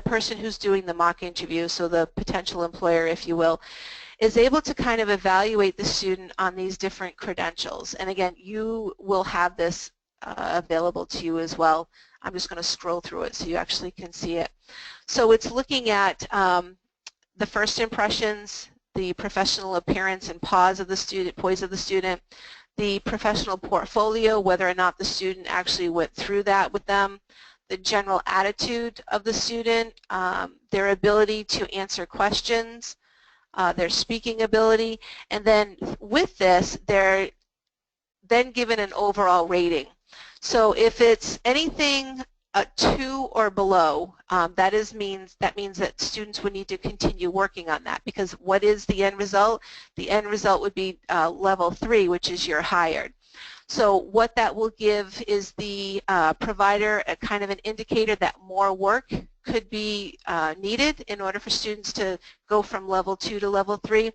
person who's doing the mock interview, so the potential employer, if you will, is able to kind of evaluate the student on these different credentials. And again, you will have this available to you as well. I'm just going to scroll through it so you actually can see it. So it's looking at the first impressions, the professional appearance and poise of the student, the professional portfolio, whether or not the student actually went through that with them, the general attitude of the student, their ability to answer questions, their speaking ability, and then with this, they're then given an overall rating. So if it's anything 2 or below, that means that students would need to continue working on that, because what is the end result? The end result would be level 3, which is you're hired. So what that will give is the provider a kind of an indicator that more work could be needed in order for students to go from level 2 to level 3.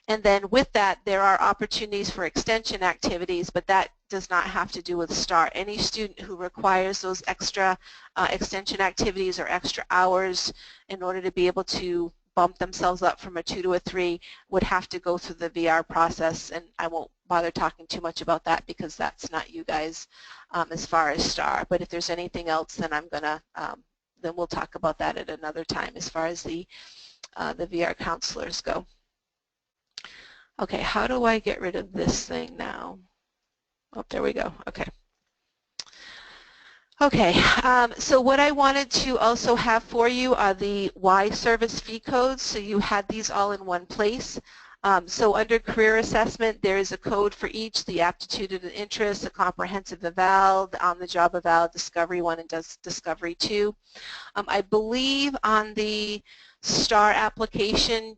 And then with that, there are opportunities for extension activities, but that does not have to do with STAR. Any student who requires those extra extension activities or extra hours in order to be able to bump themselves up from a 2 to a 3 would have to go through the VR process, and I won't bother talking too much about that because that's not you guys as far as STAR. But if there's anything else, then then we'll talk about that at another time as far as the VR counselors go. Okay, how do I get rid of this thing now? Oh, there we go. Okay. Okay, so what I wanted to also have for you are the Y service fee codes. So you had these all in one place. So under career assessment, there is a code for each, the aptitude and interest, the comprehensive eval, the on-the-job eval, discovery 1 and discovery 2. I believe on the STAR application,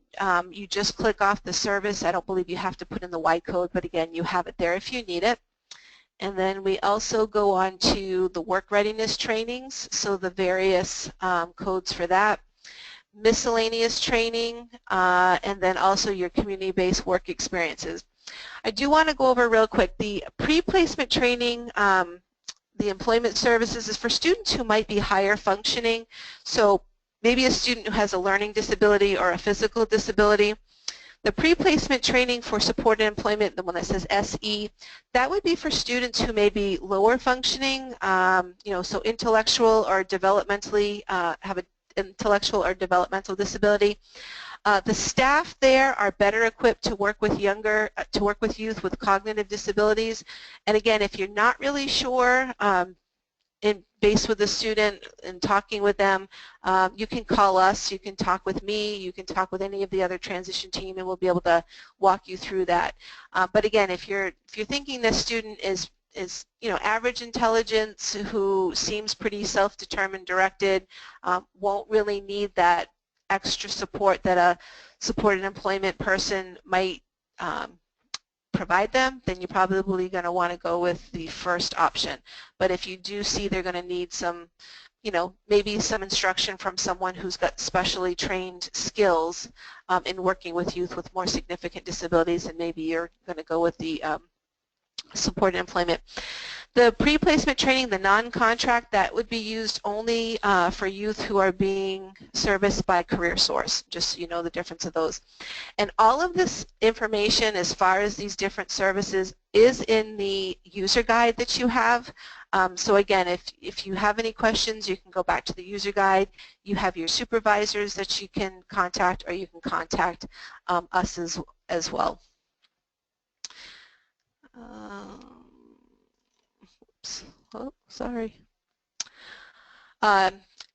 you just click off the service. I don't believe you have to put in the Y code, but again, you have it there if you need it. And then we also go on to the work readiness trainings, so the various codes for that, miscellaneous training, and then also your community-based work experiences. I do want to go over real quick. The pre-placement training, the employment services, is for students who might be higher functioning. So maybe a student who has a learning disability or a physical disability. The pre-placement training for supported employment, the one that says SE, that would be for students who may be lower functioning, so intellectual or developmentally, have an intellectual or developmental disability. The staff there are better equipped to work with youth with cognitive disabilities. And again, if you're not really sure, based with the student and talking with them, you can call us, you can talk with me, you can talk with any of the other transition team, and we'll be able to walk you through that. But again, if you're thinking this student is average intelligence, who seems pretty self-determined, directed, won't really need that extra support that a supported employment person might provide them, then you're probably going to want to go with the first option. But if you do see they're going to need some, maybe some instruction from someone who's got specially trained skills in working with youth with more significant disabilities, and maybe you're going to go with the supported employment. The pre-placement training, the non-contract, that would be used only for youth who are being serviced by CareerSource, just so you know the difference of those. And all of this information as far as these different services is in the user guide that you have. So again, if you have any questions, you can go back to the user guide. You have your supervisors that you can contact, or you can contact us as well. Oops. Oh, sorry.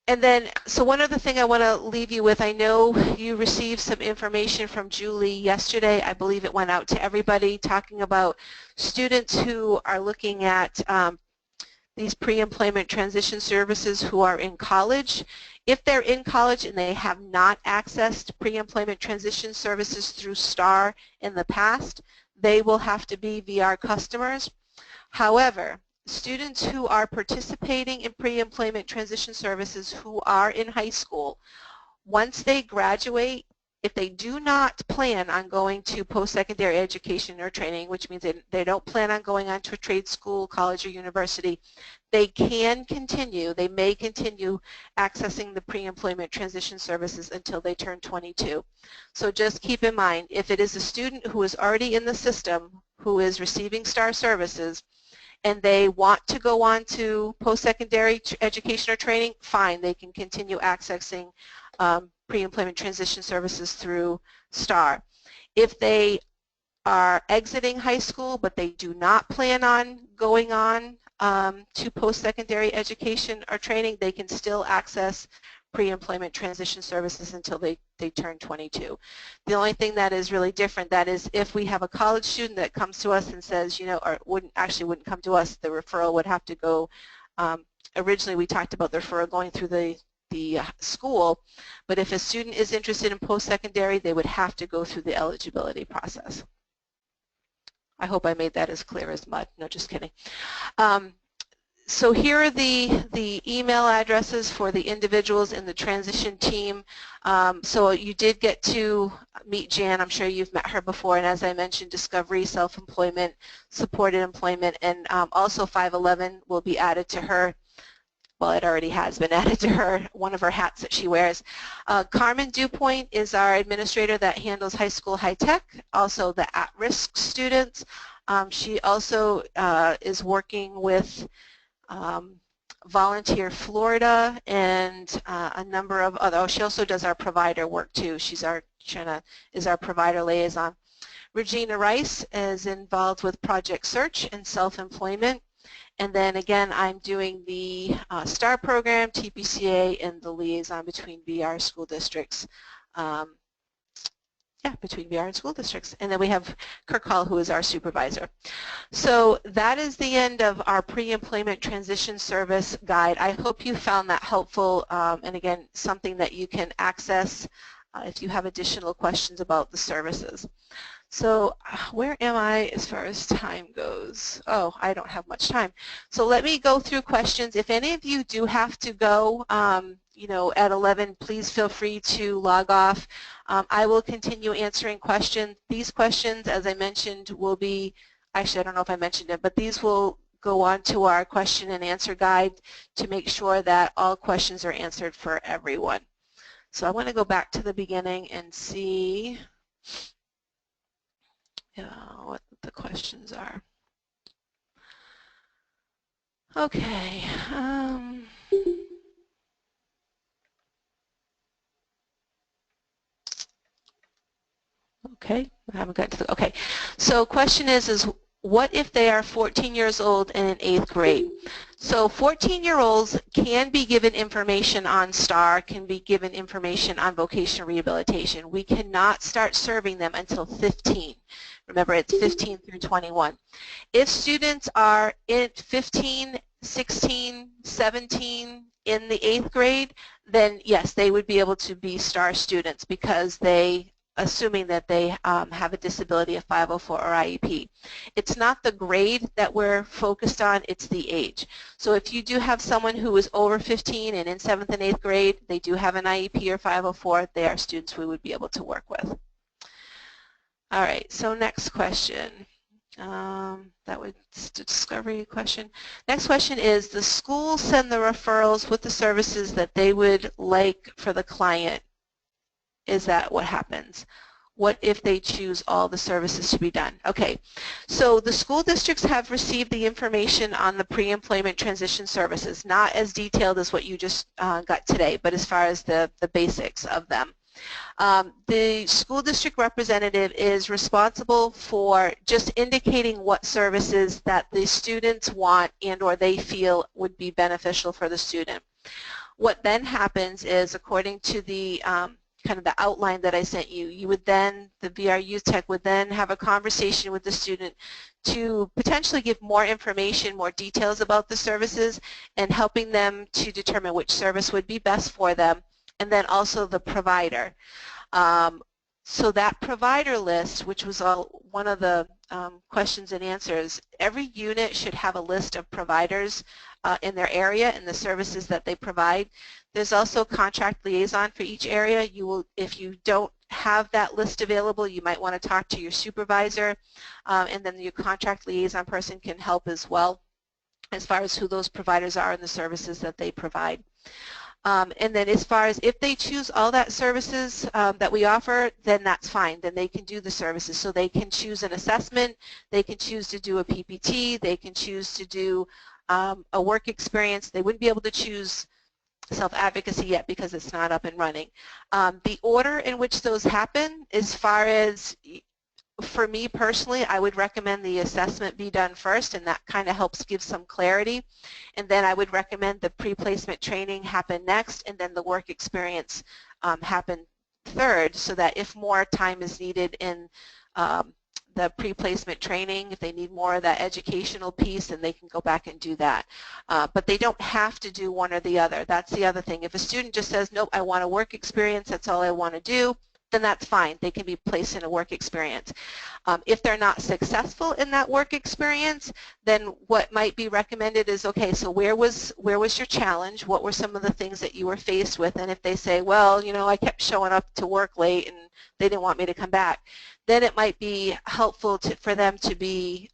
And then, so one other thing I want to leave you with, I know you received some information from Julie yesterday. I believe it went out to everybody, talking about students who are looking at these pre-employment transition services who are in college. If they're in college and they have not accessed pre-employment transition services through STAR in the past, they will have to be VR customers. However, students who are participating in pre-employment transition services who are in high school, once they graduate, if they do not plan on going to post-secondary education or training, which means they don't plan on going on to a trade school, college, or university, they can continue, they may continue accessing the pre-employment transition services until they turn 22. So just keep in mind, if it is a student who is already in the system, who is receiving STAR services, and they want to go on to post-secondary education or training, fine, they can continue accessing pre-employment transition services through STAR. If they are exiting high school but they do not plan on going on to post-secondary education or training, they can still access pre-employment transition services until they turn 22. The only thing that is really different, that is if we have a college student that comes to us and says, you know, or wouldn't come to us, the referral would have to go, originally we talked about the referral going through the school, but if a student is interested in post-secondary, they would have to go through the eligibility process. I hope I made that as clear as mud. No, just kidding. So here are the email addresses for the individuals in the transition team. So you did get to meet Jan. I'm sure you've met her before, and as I mentioned, discovery, self-employment, supported employment, and also 511 will be added to her. Well, it already has been added to her, one of her hats that she wears. Carmen Dupoint is our administrator that handles high school high tech, also the at-risk students. She also is working with Volunteer Florida and a number of other, oh, she also does our provider work too. She's our, is our provider liaison. Regina Rice is involved with Project Search and self-employment. And then again, I'm doing the STAR program, TPCA, and the liaison between VR school districts. Between VR and school districts. And then we have Kirk Hall, who is our supervisor. So that is the end of our pre-employment transition service guide. I hope you found that helpful, and again, something that you can access if you have additional questions about the services. So where am I as far as time goes? Oh, I don't have much time. So let me go through questions. If any of you do have to go, you know, at 11, please feel free to log off. I will continue answering questions. These questions, as I mentioned, will be, actually I don't know if I mentioned it, but these will go on to our question and answer guide to make sure that all questions are answered for everyone. So I want to go back to the beginning and see what the questions are. Okay. Okay, I haven't gotten to the, okay. So question is what if they are 14 years old and in 8th grade? So 14-year-olds can be given information on STAR, can be given information on vocational rehabilitation. We cannot start serving them until 15. Remember, it's 15 through 21. If students are in 15, 16, 17 in the 8th grade, then yes, they would be able to be STAR students because they, assuming that they have a disability of 504 or IEP. It's not the grade that we're focused on, it's the age. So if you do have someone who is over 15 and in 7th and 8th grade, they do have an IEP or 504, they are students we would be able to work with. All right, so next question. That was the discovery question. Next question is, the schools send the referrals with the services that they would like for the client. Is that what happens? What if they choose all the services to be done? Okay, so the school districts have received the information on the pre-employment transition services, not as detailed as what you just got today, but as far as the basics of them. The school district representative is responsible for just indicating what services that the students want and or they feel would be beneficial for the student. What then happens is, according to the kind of the outline that I sent you, you would then, the VR Youth Tech would then have a conversation with the student to potentially give more information, more details about the services, and helping them to determine which service would be best for them, and then also the provider. So that provider list, which was one of the questions and answers, every unit should have a list of providers in their area and the services that they provide. There's also a contract liaison for each area. You will, if you don't have that list available, you might want to talk to your supervisor, and then your contract liaison person can help as well as far as who those providers are and the services that they provide. And then as far as if they choose all that services that we offer, then that's fine. Then they can do the services. So they can choose an assessment, they can choose to do a PPT, they can choose to do a work experience. They wouldn't be able to choose self-advocacy yet because it's not up and running. The order in which those happen, as far as, for me personally, I would recommend the assessment be done first, and that kind of helps give some clarity. And then I would recommend the pre-placement training happen next, and then the work experience happen third, so that if more time is needed in the pre-placement training, if they need more of that educational piece, then they can go back and do that. But they don't have to do one or the other. That's the other thing. If a student just says, nope, I want a work experience, that's all I want to do, then that's fine. They can be placed in a work experience. If they're not successful in that work experience, then what might be recommended is, okay, so where was your challenge? What were some of the things that you were faced with? And if they say, well, you know, I kept showing up to work late and they didn't want me to come back, then it might be helpful for them to be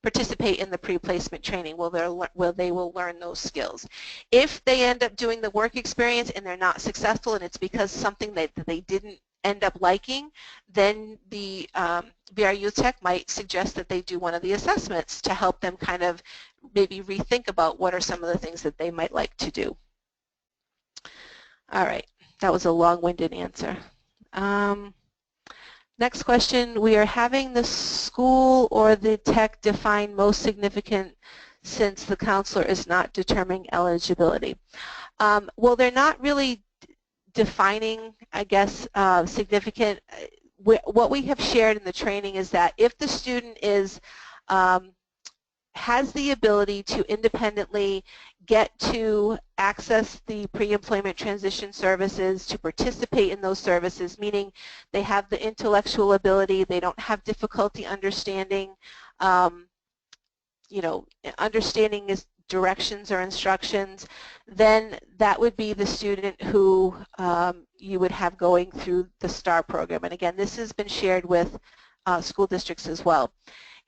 participate in the pre-placement training where they will learn those skills. If they end up doing the work experience and they're not successful and it's because something that they didn't end up liking, then the VR Youth Tech might suggest that they do one of the assessments to help them kind of maybe rethink about what are some of the things that they might like to do. All right, that was a long-winded answer. Next question, we are having the school or the tech define most significant since the counselor is not determining eligibility. Well, they're not really defining, I guess, significant. What we have shared in the training is that if the student is has the ability to independently get to access the pre-employment transition services, to participate in those services, meaning they have the intellectual ability, they don't have difficulty understanding, you know, understanding is directions or instructions, then that would be the student who you would have going through the STAR program. And again, this has been shared with school districts as well.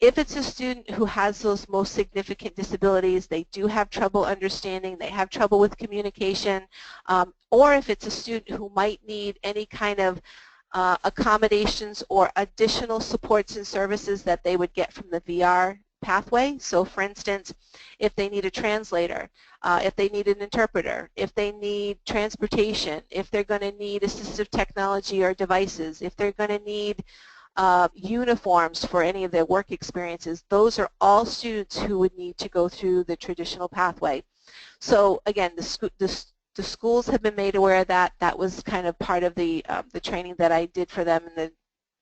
If it's a student who has those most significant disabilities, they do have trouble understanding, they have trouble with communication, or if it's a student who might need any kind of accommodations or additional supports and services that they would get from the VR pathway. So for instance, if they need a translator, if they need an interpreter, if they need transportation, if they're going to need assistive technology or devices, if they're going to need uniforms for any of their work experiences, those are all students who would need to go through the traditional pathway. So again, the schools have been made aware of that. That was kind of part of the training that I did for them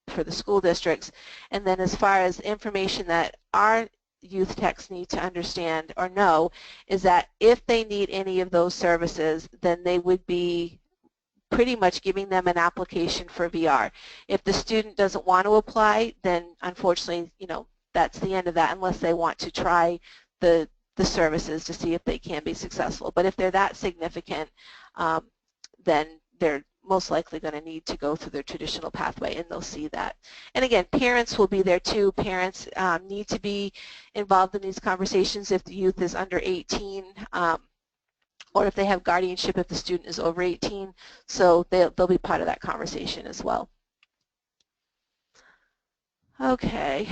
for the school districts. And then as far as information that our youth techs need to understand or know is that if they need any of those services, then they would be pretty much giving them an application for VR. If the student doesn't want to apply, then unfortunately, you know, that's the end of that unless they want to try the services to see if they can be successful. But if they're that significant, then they're most likely going to need to go through their traditional pathway, and they'll see that. And again, parents will be there too. Parents need to be involved in these conversations if the youth is under 18, or if they have guardianship if the student is over 18, so they'll be part of that conversation as well. Okay.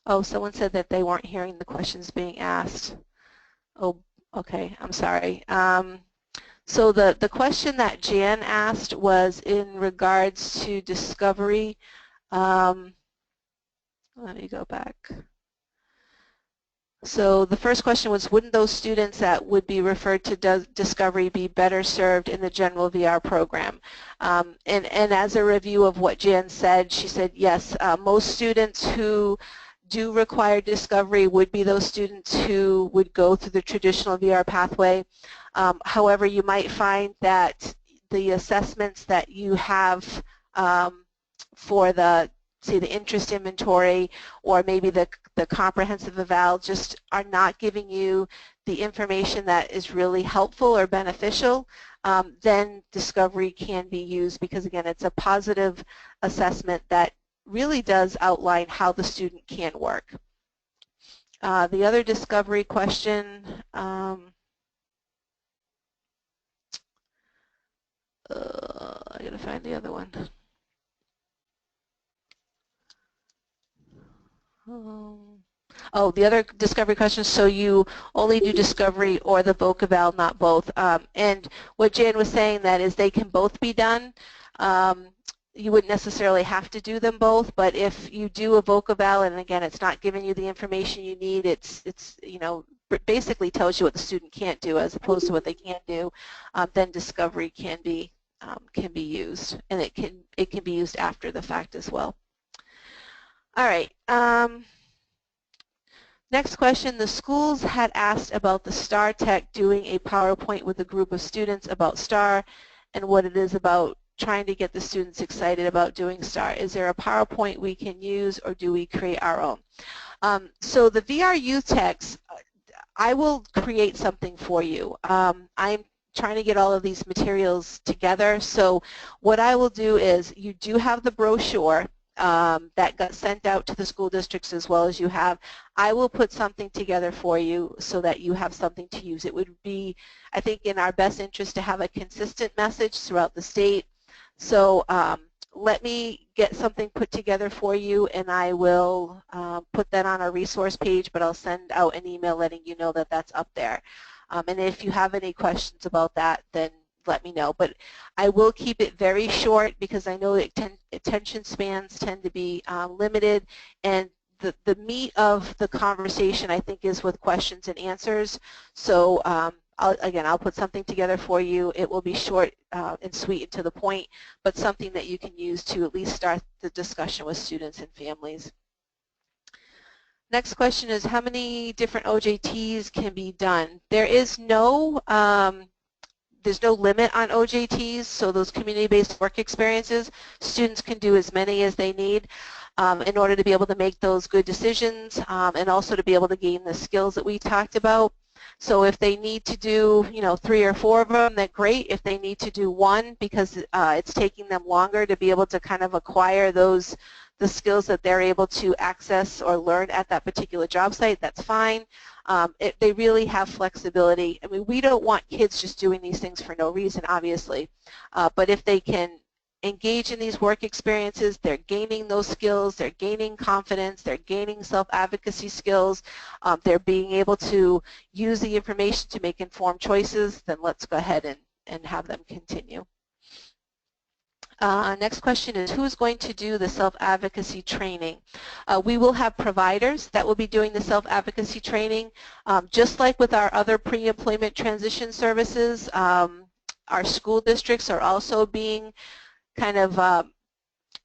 Oh, someone said that they weren't hearing the questions being asked. Oh, okay, I'm sorry. So the question that Jan asked was in regards to discovery. Let me go back. So the first question was, wouldn't those students that would be referred to Discovery be better served in the general VR program? And as a review of what Jan said, she said yes, most students who do require Discovery would be those students who would go through the traditional VR pathway. However, you might find that the assessments that you have for the, say, the interest inventory or maybe the comprehensive eval just are not giving you the information that is really helpful or beneficial, then Discovery can be used because, again, it's a positive assessment that really does outline how the student can work. The other Discovery question, I gotta find the other one. Oh, the other Discovery question, so you only do Discovery or the VocEval, not both. And what Jan was saying that is they can both be done. You wouldn't necessarily have to do them both, but if you do a VocEval and again it's not giving you the information you need, it's you know, basically tells you what the student can't do as opposed to what they can do, then Discovery can be used, and it can be used after the fact as well. All right. Next question, the schools had asked about the STAR Tech doing a PowerPoint with a group of students about STAR and what it is about trying to get the students excited about doing STAR. Is there a PowerPoint we can use or do we create our own? So the VR Youth Techs, I will create something for you. I'm trying to get all of these materials together, so what I will do is you do have the brochure that got sent out to the school districts as well as you have. I will put something together for you so that you have something to use. It would be, I think, in our best interest to have a consistent message throughout the state. So let me get something put together for you, and I will put that on our resource page, but I'll send out an email letting you know that that's up there. And if you have any questions about that, then let me know. But I will keep it very short because I know that attention spans tend to be limited, and the meat of the conversation I think is with questions and answers. So I'll put something together for you. It will be short and sweet and to the point, but something that you can use to at least start the discussion with students and families. Next question is, how many different OJTs can be done? There is no there's no limit on OJTs, so those community-based work experiences, students can do as many as they need in order to be able to make those good decisions and also to be able to gain the skills that we talked about. So if they need to do, 3 or 4 of them, then great. If they need to do 1 because it's taking them longer to be able to kind of acquire the skills that they're able to access or learn at that particular job site, that's fine. They really have flexibility. I mean, we don't want kids just doing these things for no reason, obviously, but if they can engage in these work experiences, they're gaining those skills, they're gaining confidence, they're gaining self-advocacy skills, they're being able to use the information to make informed choices, then let's go ahead and have them continue. Next question is, who's going to do the self-advocacy training? We will have providers that will be doing the self-advocacy training. Just like with our other pre-employment transition services, our school districts are also being kind of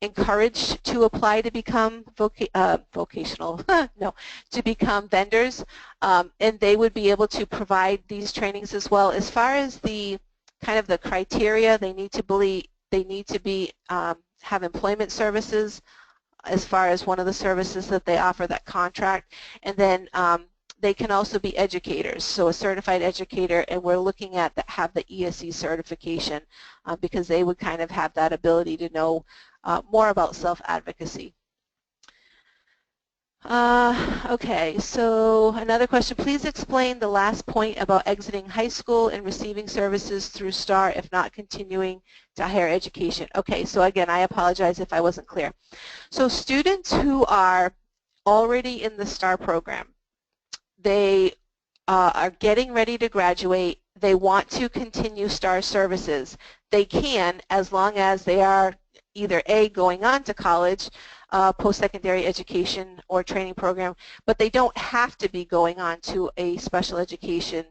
encouraged to apply to become vocational, no, to become vendors, and they would be able to provide these trainings as well. As far as the kind of the criteria, they need to have employment services as far as one of the services that they offer, that contract, and then they can also be educators, so a certified educator, and we're looking at have the ESE certification because they would kind of have that ability to know more about self-advocacy. Okay, so another question, please explain the last point about exiting high school and receiving services through STAR if not continuing to higher education. Okay, so again, I apologize if I wasn't clear. So students who are already in the STAR program, they are getting ready to graduate, they want to continue STAR services. They can, as long as they are either A, going on to college, post-secondary education or training program, but they don't have to be going on to a special education,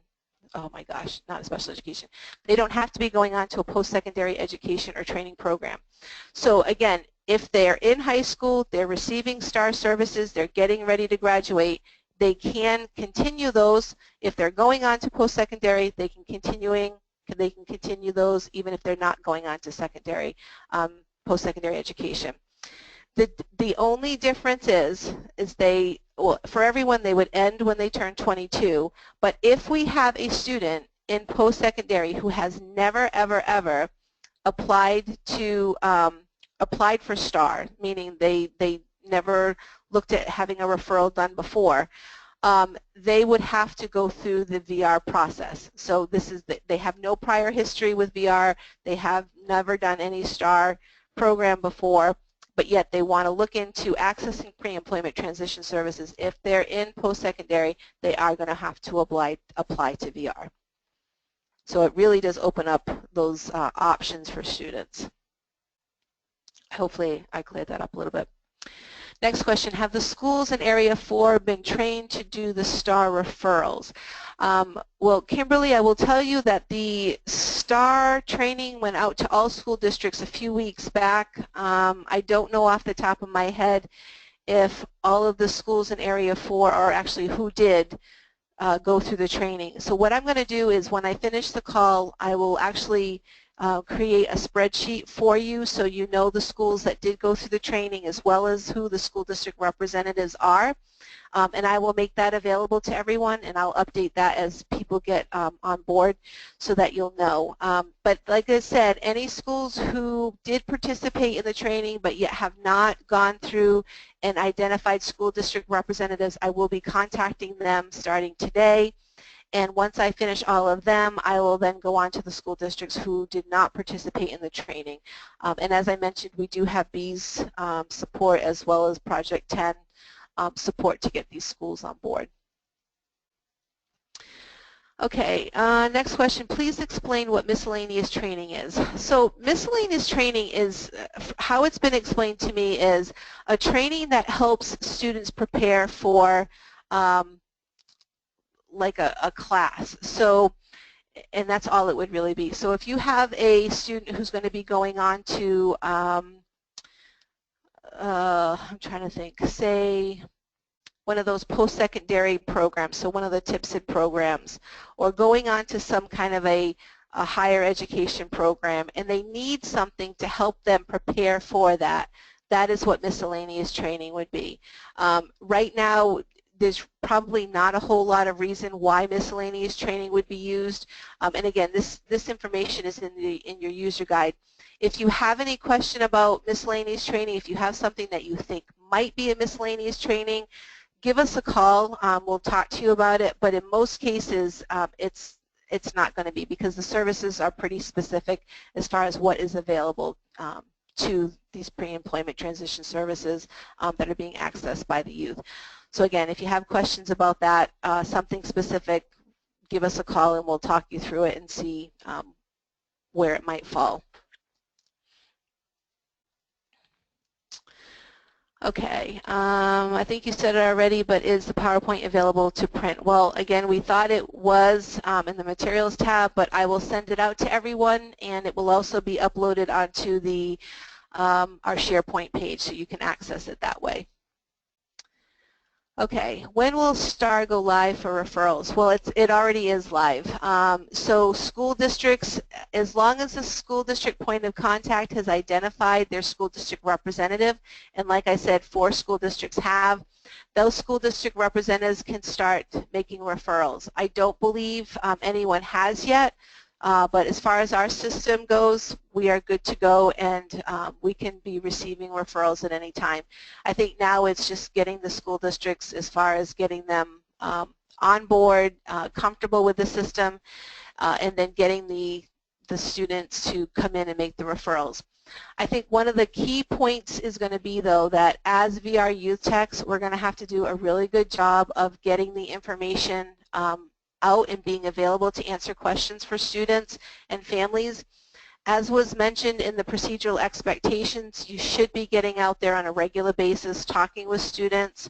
oh my gosh, not a special education. They don't have to be going on to a post-secondary education or training program. So again, if they're in high school, they're receiving STAR services, they're getting ready to graduate, they can continue those. If they're going on to post-secondary, they can continue those even if they're not going on to secondary, post-secondary education. The only difference is they, well, for everyone they would end when they turn 22, but if we have a student in post-secondary who has never, ever, ever applied for STAR, meaning they never looked at having a referral done before, they would have to go through the VR process. So this is they have no prior history with VR, they have never done any STAR program before, but yet they want to look into accessing pre-employment transition services. If they're in post-secondary, they are going to have to apply to VR. So it really does open up those options for students. Hopefully I cleared that up a little bit. Next question, have the schools in Area 4 been trained to do the STAR referrals? Well, Kimberly, I will tell you that the STAR training went out to all school districts a few weeks back. I don't know off the top of my head if all of the schools in Area 4 are actually who did go through the training. So what I'm going to do is when I finish the call, I will actually create a spreadsheet for you so you know the schools that did go through the training as well as who the school district representatives are. And I will make that available to everyone, and I'll update that as people get on board so that you'll know. But like I said, any schools who did participate in the training but yet have not gone through and identified school district representatives, I will be contacting them starting today. And once I finish all of them, I will then go on to the school districts who did not participate in the training. And as I mentioned, we do have B's support as well as Project 10 support to get these schools on board. Okay, next question. Please explain what miscellaneous training is. So miscellaneous training is, how it's been explained to me, is a training that helps students prepare for like a class. So, and that's all it would really be. So if you have a student who's going to be going on to, I'm trying to think, say one of those post-secondary programs, so one of the TIPSID programs, or going on to some kind of a higher education program, and they need something to help them prepare for that, that is what miscellaneous training would be. Right now, there's probably not a whole lot of reason why miscellaneous training would be used. And again, this information is in your user guide. If you have any question about miscellaneous training, if you have something that you think might be a miscellaneous training, give us a call. We'll talk to you about it. But in most cases, it's not going to be, because the services are pretty specific as far as what is available to these pre-employment transition services that are being accessed by the youth. So again, if you have questions about that, something specific, give us a call and we'll talk you through it and see where it might fall. Okay, I think you said it already, but is the PowerPoint available to print? Well, again, we thought it was in the Materials tab, but I will send it out to everyone, and it will also be uploaded onto the our SharePoint page, so you can access it that way. Okay, when will STAR go live for referrals? Well, it already is live. So school districts, as long as the school district point of contact has identified their school district representative, and like I said, 4 school districts have, those school district representatives can start making referrals. I don't believe anyone has yet, but as far as our system goes, we are good to go, and we can be receiving referrals at any time. I think now it's just getting the school districts, as far as getting them on board, comfortable with the system, and then getting the students to come in and make the referrals. I think one of the key points is going to be, though, that as VR youth techs, we're going to have to do a really good job of getting the information out and being available to answer questions for students and families. As was mentioned in the procedural expectations, you should be getting out there on a regular basis, talking with students,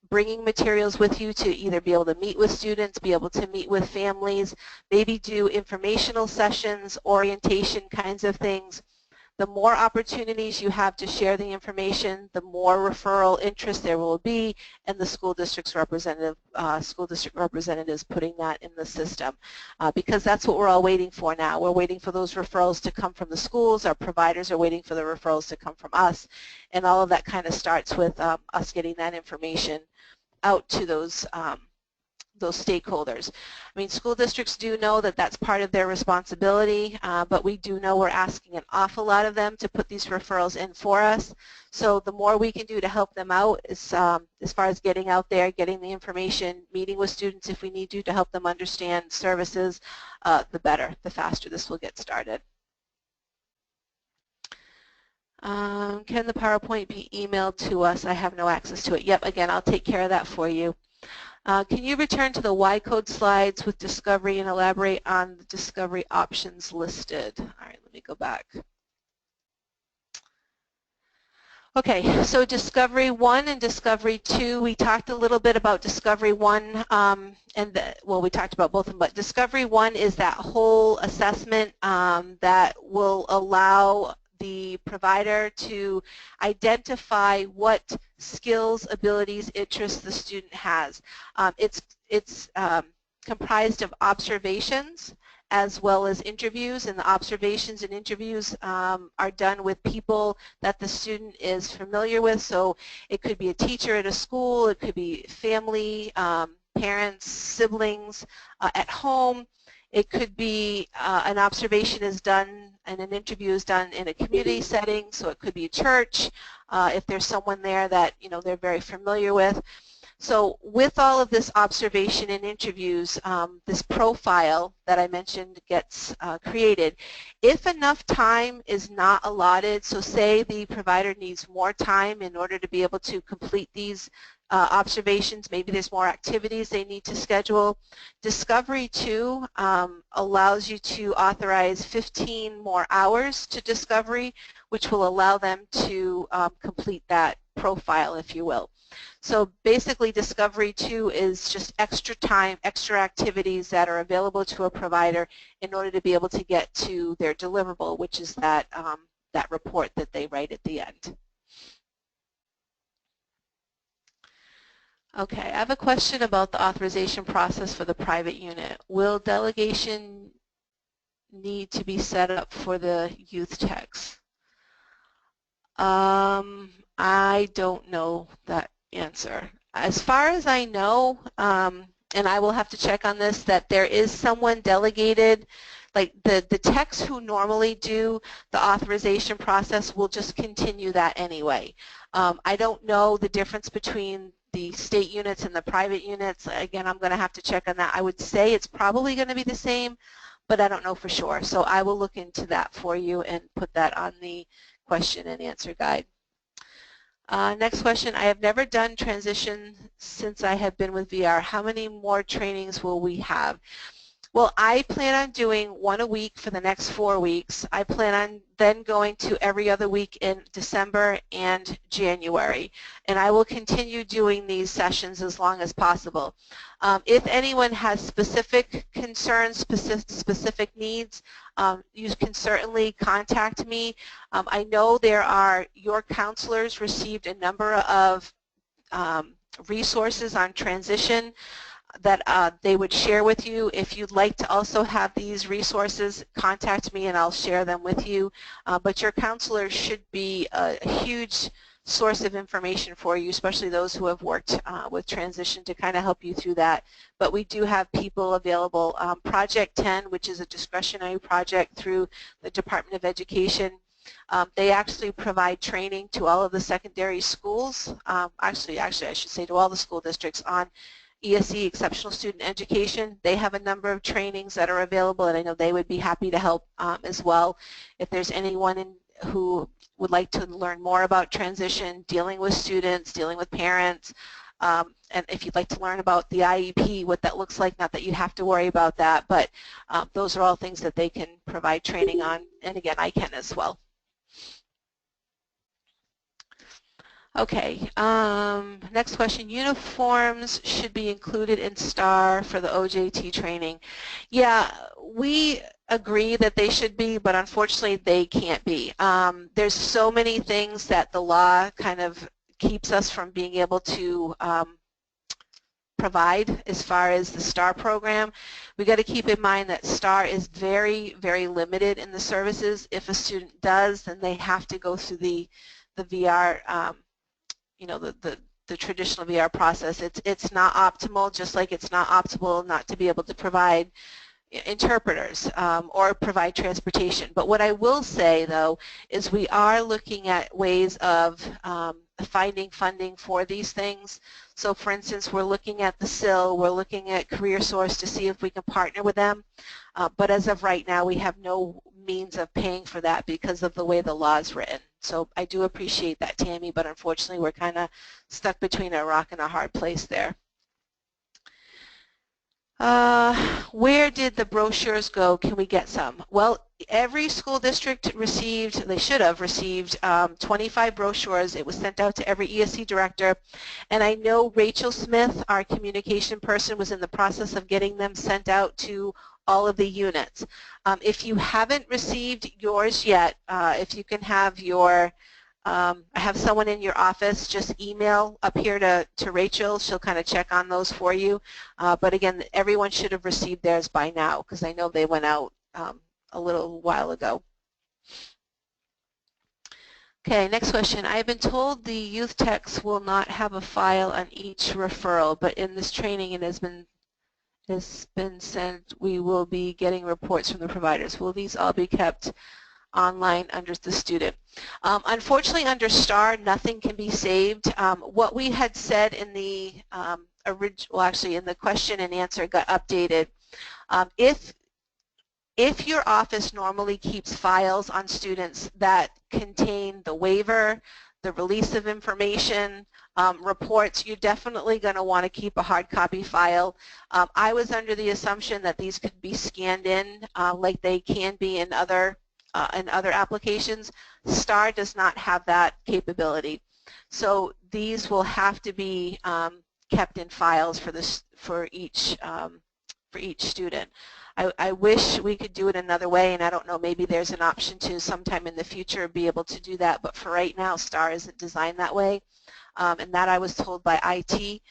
bringing materials with you to either be able to meet with students, be able to meet with families, maybe do informational sessions, orientation kinds of things. The more opportunities you have to share the information, the more referral interest there will be, and the school district representatives putting that in the system, because that's what we're all waiting for now. We're waiting for those referrals to come from the schools. Our providers are waiting for the referrals to come from us, and all of that kind of starts with us getting that information out to those stakeholders. I mean, school districts do know that that's part of their responsibility, but we do know we're asking an awful lot of them to put these referrals in for us. So the more we can do to help them out is, as far as getting out there, getting the information, meeting with students if we need to help them understand services, the better, the faster this will get started. Can the PowerPoint be emailed to us? I have no access to it. Yep, again, I'll take care of that for you. Can you return to the Y-code slides with Discovery and elaborate on the Discovery options listed? All right, let me go back. Okay, so Discovery 1 and Discovery 2, we talked a little bit about Discovery 1, well, we talked about both of them, but Discovery 1 is that whole assessment that will allow the provider to identify what skills, abilities, interests the student has. It's comprised of observations as well as interviews, and the observations and interviews are done with people that the student is familiar with. So it could be a teacher at a school, it could be family, parents, siblings at home. It could be an observation is done and an interview is done in a community setting, so it could be a church if there's someone there that they're very familiar with. So with all of this observation and interviews, this profile that I mentioned gets created. If enough time is not allotted, so say the provider needs more time in order to be able to complete these observations, maybe there's more activities they need to schedule. Discovery 2 allows you to authorize 15 more hours to Discovery, which will allow them to complete that profile, if you will. So basically Discovery 2 is just extra time, extra activities that are available to a provider in order to be able to get to their deliverable, which is that, that report that they write at the end. Okay, I have a question about the authorization process for the private unit. Will delegation need to be set up for the youth techs? I don't know that answer. As far as I know, and I will have to check on this, that there is someone delegated, like the techs who normally do the authorization process will just continue that anyway. I don't know the difference between the state units and the private units. Again, I'm going to have to check on that. I would say it's probably going to be the same, but I don't know for sure. So I will look into that for you and put that on the question and answer guide. Next question, I have never done transition since I have been with VR. How many more trainings will we have? Well, I plan on doing one a week for the next 4 weeks. I plan on then going to every other week in December and January. And I will continue doing these sessions as long as possible. If anyone has specific concerns, specific needs, you can certainly contact me. I know your counselors received a number of resources on transition that they would share with you. If you'd like to also have these resources, contact me and I'll share them with you. But your counselor should be a huge source of information for you, especially those who have worked with transition, to kind of help you through that. But we do have people available. Project 10, which is a discretionary project through the Department of Education, they actually provide training to all of the secondary schools, actually I should say to all the school districts on ESE, Exceptional Student Education. They have a number of trainings that are available, and I know they would be happy to help as well. If there's anyone who would like to learn more about transition, dealing with students, dealing with parents, and if you'd like to learn about the IEP, what that looks like, not that you have to worry about that, but those are all things that they can provide training on, and again, I can as well. Okay, next question. Uniforms should be included in STAR for the OJT training. Yeah, we agree that they should be, but unfortunately they can't be. There's so many things that the law kind of keeps us from being able to provide as far as the STAR program. We got to keep in mind that STAR is very, very limited in the services. If a student does, then they have to go through the VR, you know, the traditional VR process. It's not optimal, just like it's not optimal not to be able to provide interpreters or provide transportation. But what I will say, though, is we are looking at ways of finding funding for these things. So, for instance, we're looking at the SIL, we're looking at CareerSource to see if we can partner with them. But as of right now, we have no means of paying for that because of the way the law is written. So I do appreciate that, Tammy, but unfortunately we're kind of stuck between a rock and a hard place there. Where did the brochures go? Can we get some? Well, every school district received, they should have received 25 brochures. It was sent out to every ESC director. And I know Rachel Smith, our communication person, was in the process of getting them sent out to all of the units. If you haven't received yours yet, if you can have your have someone in your office just email up here to Rachel. She'll kind of check on those for you. But again, everyone should have received theirs by now because I know they went out a little while ago. Okay, next question. I have been told the youth techs will not have a file on each referral, but in this training it has been said we will be getting reports from the providers. Will these all be kept online under the student? Unfortunately, under STAR, nothing can be saved. What we had said in the well, actually, in the question and answer got updated. If your office normally keeps files on students that contain the waiver, the release of information, reports, you're definitely going to want to keep a hard copy file. I was under the assumption that these could be scanned in like they can be in other applications. STAR does not have that capability. So these will have to be kept in files for each student. I wish we could do it another way, and I don't know, maybe there's an option to sometime in the future be able to do that, but for right now, STAR isn't designed that way, and that I was told by IT.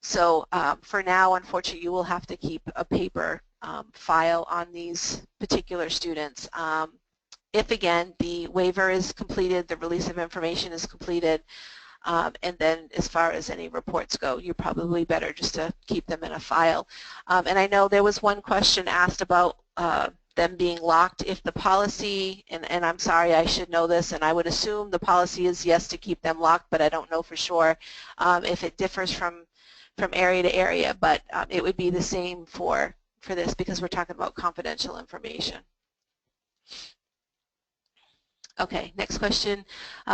So for now, unfortunately, you will have to keep a paper file on these particular students. If, again, the waiver is completed, the release of information is completed, and then as far as any reports go, you're probably better just to keep them in a file. And I know there was one question asked about them being locked. If the policy, and I'm sorry, I should know this, and I would assume the policy is yes to keep them locked, but I don't know for sure if it differs from area to area, but it would be the same for this because we're talking about confidential information. Okay, next question.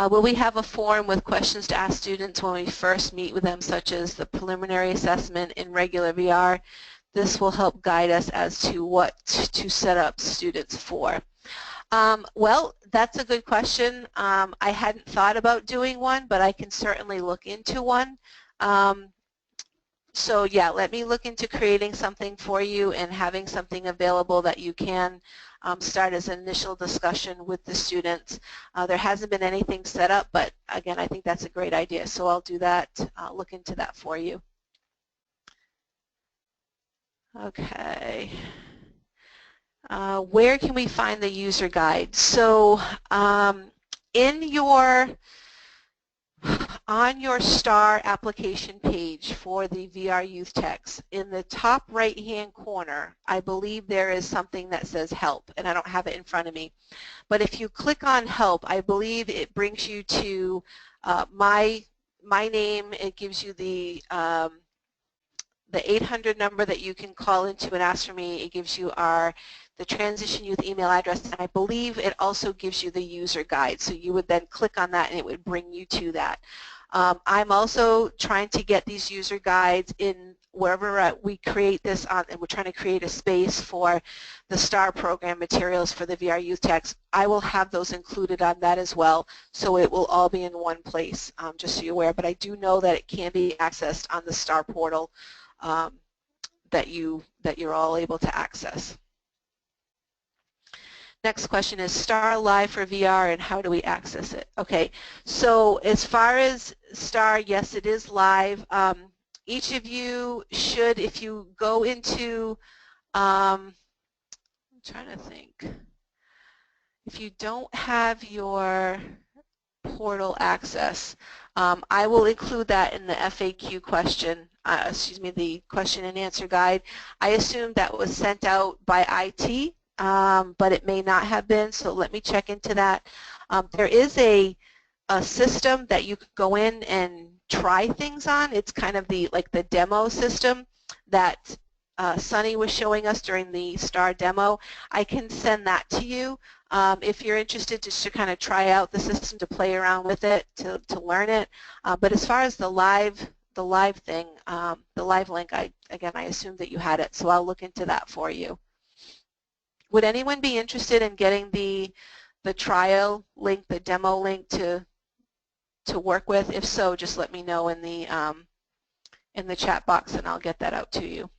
Will we have a form with questions to ask students when we first meet with them, such as the preliminary assessment in regular VR? This will help guide us as to what to set up students for. Well, that's a good question. I hadn't thought about doing one, but I can certainly look into one. So yeah, let me look into creating something for you and having something available that you can start as an initial discussion with the students. There hasn't been anything set up, but again, I think that's a great idea. So I'll do that, look into that for you. Okay. Where can we find the user guide? So on your STAR application page for the VR Youth Techs, in the top right-hand corner, I believe there is something that says Help, and I don't have it in front of me. But if you click on Help, I believe it brings you to my name. It gives you the 800 number that you can call into and ask for me. It gives you the Transition Youth email address, and I believe it also gives you the user guide. So you would then click on that and it would bring you to that. I'm also trying to get these user guides in wherever we create this on, and we're trying to create a space for the STAR program materials for the VR Youth Techs. I will have those included on that as well, so it will all be in one place, just so you're aware. But I do know that it can be accessed on the STAR portal that you're all able to access. Next question is STAR live for VR and how do we access it? Okay, so as far as STAR, yes, it is live. Each of you should, if you go into, I'm trying to think, if you don't have your portal access, I will include that in the FAQ question, the question and answer guide. I assume that was sent out by IT. But it may not have been, so let me check into that. There is a system that you can go in and try things on. It's kind of like the demo system that Sunny was showing us during the STAR demo. I can send that to you if you're interested, just to kind of try out the system, to play around with it, to learn it. But as far as the live thing, the live link, I assumed that you had it, so I'll look into that for you. Would anyone be interested in getting the trial link, the demo link to work with? If so, just let me know in the chat box and I'll get that out to you.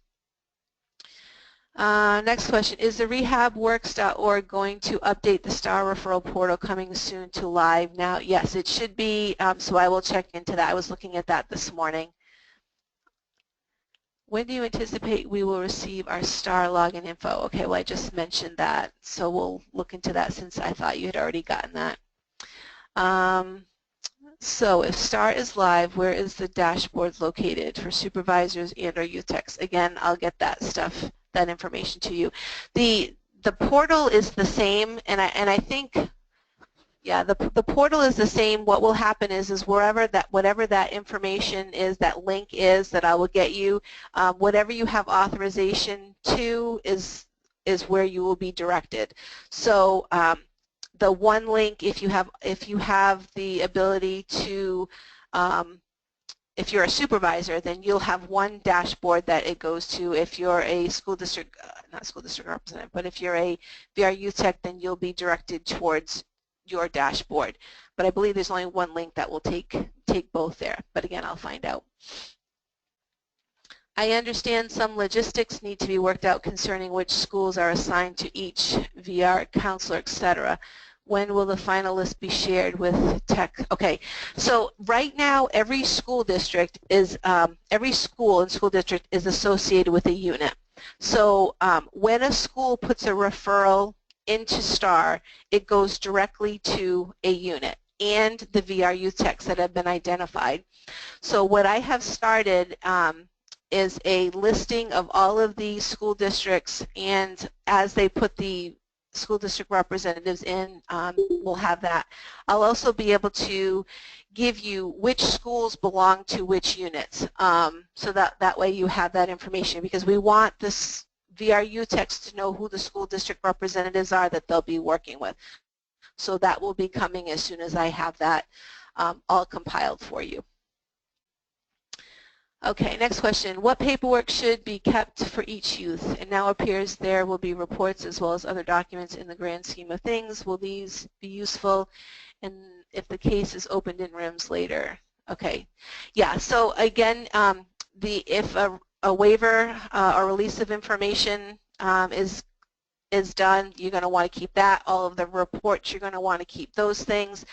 Next question, is the rehabworks.org going to update the STAR referral portal coming soon to live now? Yes, it should be, so I will check into that. I was looking at that this morning. When do you anticipate we will receive our STAR login info? Okay, well I just mentioned that, so we'll look into that since I thought you had already gotten that. So if STAR is live, where is the dashboard located for supervisors and or youth techs? Again, I'll get that information to you. The portal is the same, and I think, yeah, the portal is the same. What will happen is whatever that information is, that link is that I will get you, whatever you have authorization to is where you will be directed. So the one link, if you have the ability to, if you're a supervisor, then you'll have one dashboard that it goes to. If you're a school district, not school district representative, but if you're a VR Youth Tech, then you'll be directed towards your dashboard. But I believe there's only one link that will take both there. But again, I'll find out. I understand some logistics need to be worked out concerning which schools are assigned to each VR counselor, etc. When will the final list be shared with tech? Okay, so right now every school district is, every school and school district is associated with a unit. So when a school puts a referral into STAR, it goes directly to a unit and the VR Youth Techs that have been identified. So what I have started is a listing of all of the school districts, and as they put the school district representatives in, we'll have that. I'll also be able to give you which schools belong to which units, so that way you have that information, because we want this VR Youth Techs to know who the school district representatives are that they'll be working with. So that will be coming as soon as I have that all compiled for you. Okay, next question. What paperwork should be kept for each youth? It now appears there will be reports as well as other documents in the grand scheme of things. Will these be useful? And if the case is opened in RIMS later? Okay, yeah, so again, if a waiver or release of information is done, you're going to want to keep that. All of the reports, you're going to want to keep those things.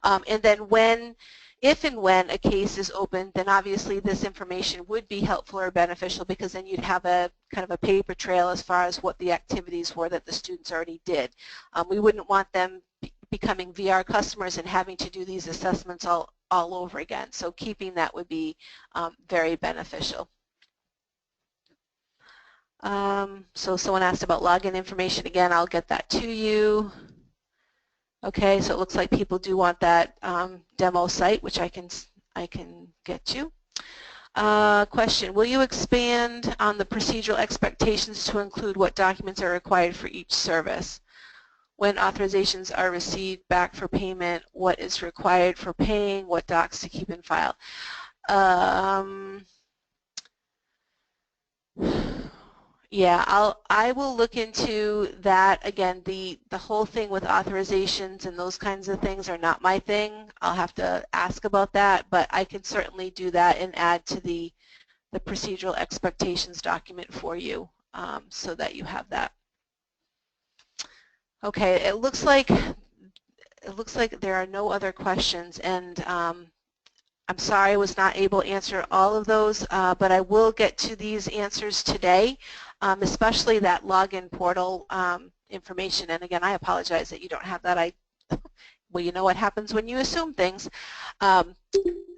And then if and when a case is opened, then obviously this information would be helpful or beneficial, because then you'd have a kind of a paper trail as far as what the activities were that the students already did. We wouldn't want them becoming VR customers and having to do these assessments all over again. So keeping that would be very beneficial. So someone asked about login information. Again, I'll get that to you. Okay, so it looks like people do want that demo site, which I can get you. Question, will you expand on the procedural expectations to include what documents are required for each service? when authorizations are received back for payment, what is required for paying, what docs to keep in file. Yeah, I will look into that. Again, the whole thing with authorizations and those kinds of things are not my thing. I'll have to ask about that, but I can certainly do that and add to the procedural expectations document for you so that you have that. Okay, it looks like there are no other questions, and I'm sorry I was not able to answer all of those, but I will get to these answers today, especially that login portal information. And again, I apologize that you don't have that. Well, you know what happens when you assume things.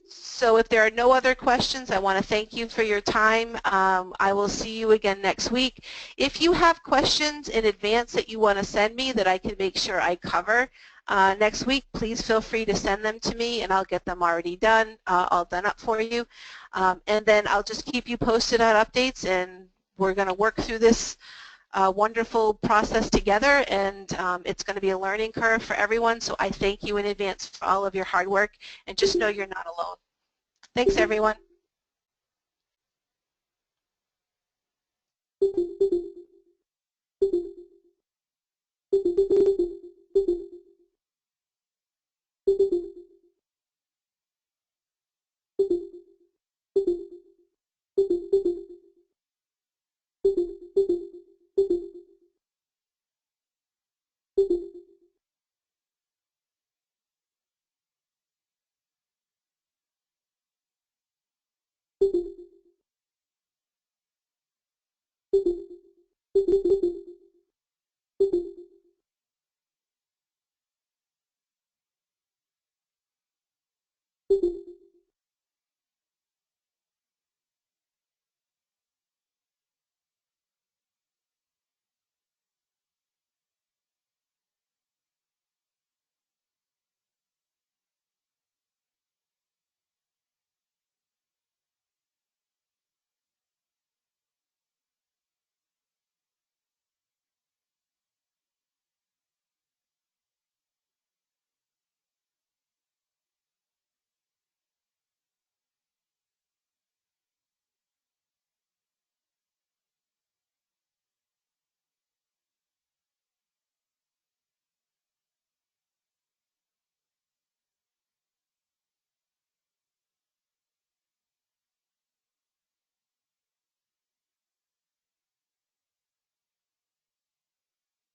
So if there are no other questions, I want to thank you for your time. I will see you again next week. If you have questions in advance that you want to send me that I can make sure I cover next week, please feel free to send them to me and I'll get them already done, all done up for you. And then I'll just keep you posted on updates, and we're going to work through this wonderful process together, and it's going to be a learning curve for everyone, so I thank you in advance for all of your hard work, and just know you're not alone. Thanks, everyone.